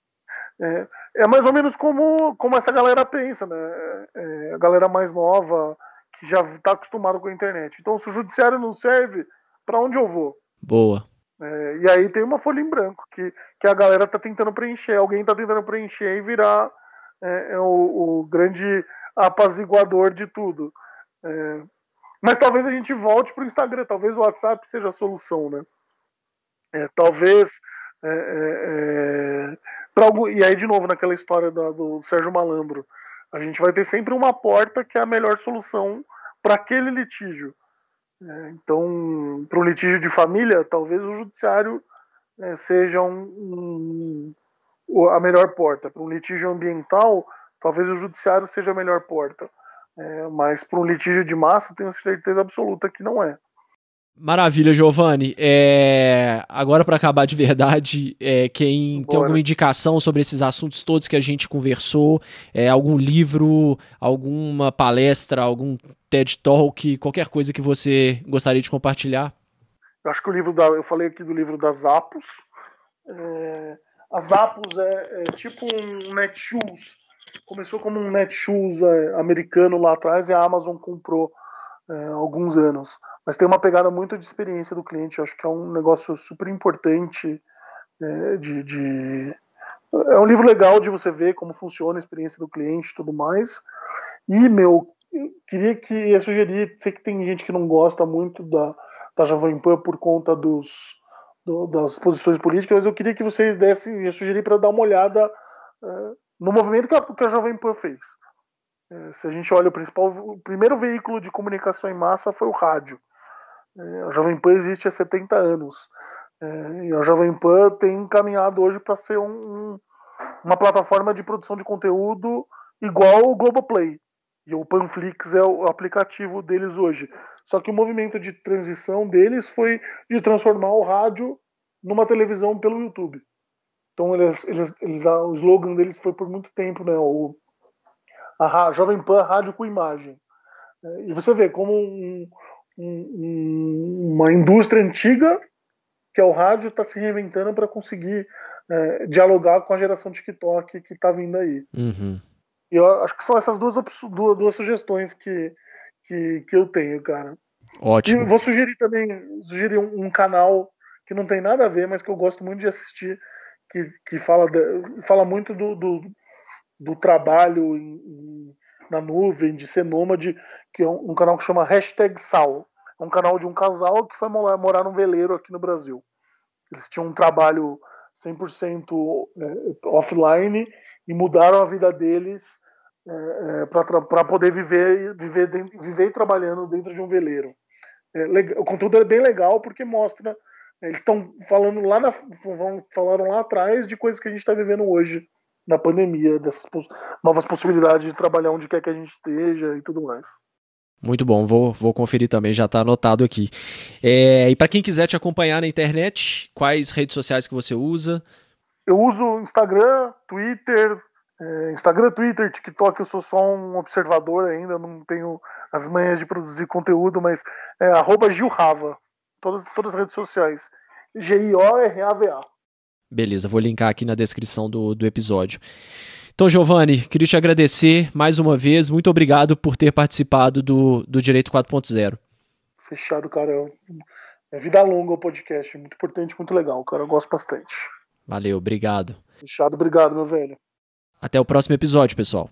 S2: É mais ou menos como essa galera pensa, né? A galera mais nova, que já está acostumado com a internet. Então, se o judiciário não serve, para onde eu vou?
S1: Boa.
S2: E aí tem uma folha em branco que a galera está tentando preencher, alguém está tentando preencher e virar o grande apaziguador de tudo. Mas talvez a gente volte para o Instagram, talvez o WhatsApp seja a solução, né? Talvez... E aí, de novo, naquela história do Sérgio Malandro, a gente vai ter sempre uma porta que é a melhor solução para aquele litígio. Então, para um litígio de família, talvez o judiciário seja a melhor porta. Para um litígio ambiental, talvez o judiciário seja a melhor porta. Mas para um litígio de massa, tenho certeza absoluta que não é.
S1: Maravilha, Giovanni. Agora, para acabar de verdade, quem tem alguma indicação sobre esses assuntos todos que a gente conversou, algum livro, alguma palestra, algum TED Talk, qualquer coisa que você gostaria de compartilhar?
S2: Eu acho que eu falei aqui do livro das Zappos. A Zappos é tipo um Netshoes. Começou como um Netshoes americano lá atrás e a Amazon comprou há alguns anos. Mas tem uma pegada muito de experiência do cliente. Eu acho que é um negócio super importante. É um livro legal de você ver como funciona a experiência do cliente e tudo mais. E, ia sugerir, sei que tem gente que não gosta muito da Jovem Pan por conta das posições políticas, mas eu queria que vocês ia sugerir para dar uma olhada no movimento que a Jovem Pan fez. Se a gente olha o primeiro veículo de comunicação em massa foi o rádio. A Jovem Pan existe há 70 anos. E a Jovem Pan tem caminhado hoje para ser uma plataforma de produção de conteúdo igual o Globoplay. E o Panflix é o aplicativo deles hoje. Só que o movimento de transição deles foi de transformar o rádio numa televisão pelo YouTube. Então o slogan deles foi por muito tempo, né, a Jovem Pan Rádio com Imagem. E você vê como uma indústria antiga, que é o rádio, está se reinventando para conseguir dialogar com a geração TikTok que está vindo aí.
S1: Uhum.
S2: E eu acho que são essas duas sugestões que eu tenho, cara.
S1: Ótimo.
S2: E vou sugerir também um canal que não tem nada a ver, mas que eu gosto muito de assistir, que fala muito do trabalho na nuvem, de ser nômade, que é um canal que chama #Sal. É um canal de um casal que foi morar num veleiro aqui no Brasil. Eles tinham um trabalho 100% offline e mudaram a vida deles para poder viver e trabalhando dentro de um veleiro. O conteúdo é bem legal porque mostra, eles estão falando falaram lá atrás de coisas que a gente está vivendo hoje na pandemia, dessas novas possibilidades de trabalhar onde quer que a gente esteja e tudo mais.
S1: Muito bom, vou conferir também, já está anotado aqui. E para quem quiser te acompanhar na internet, quais redes sociais que você usa?
S2: Eu uso Instagram, Twitter, TikTok. Eu sou só um observador ainda, não tenho as manhas de produzir conteúdo, mas @GilRava, todas as redes sociais. GIORAVA.
S1: Beleza, vou linkar aqui na descrição do episódio. Então, Giovanni, queria te agradecer mais uma vez. Muito obrigado por ter participado do Direito 4.0.
S2: Fechado, cara. É vida longa o podcast. Muito importante, muito legal, cara. Eu gosto bastante.
S1: Valeu, obrigado.
S2: Fechado, obrigado, meu velho.
S1: Até o próximo episódio, pessoal.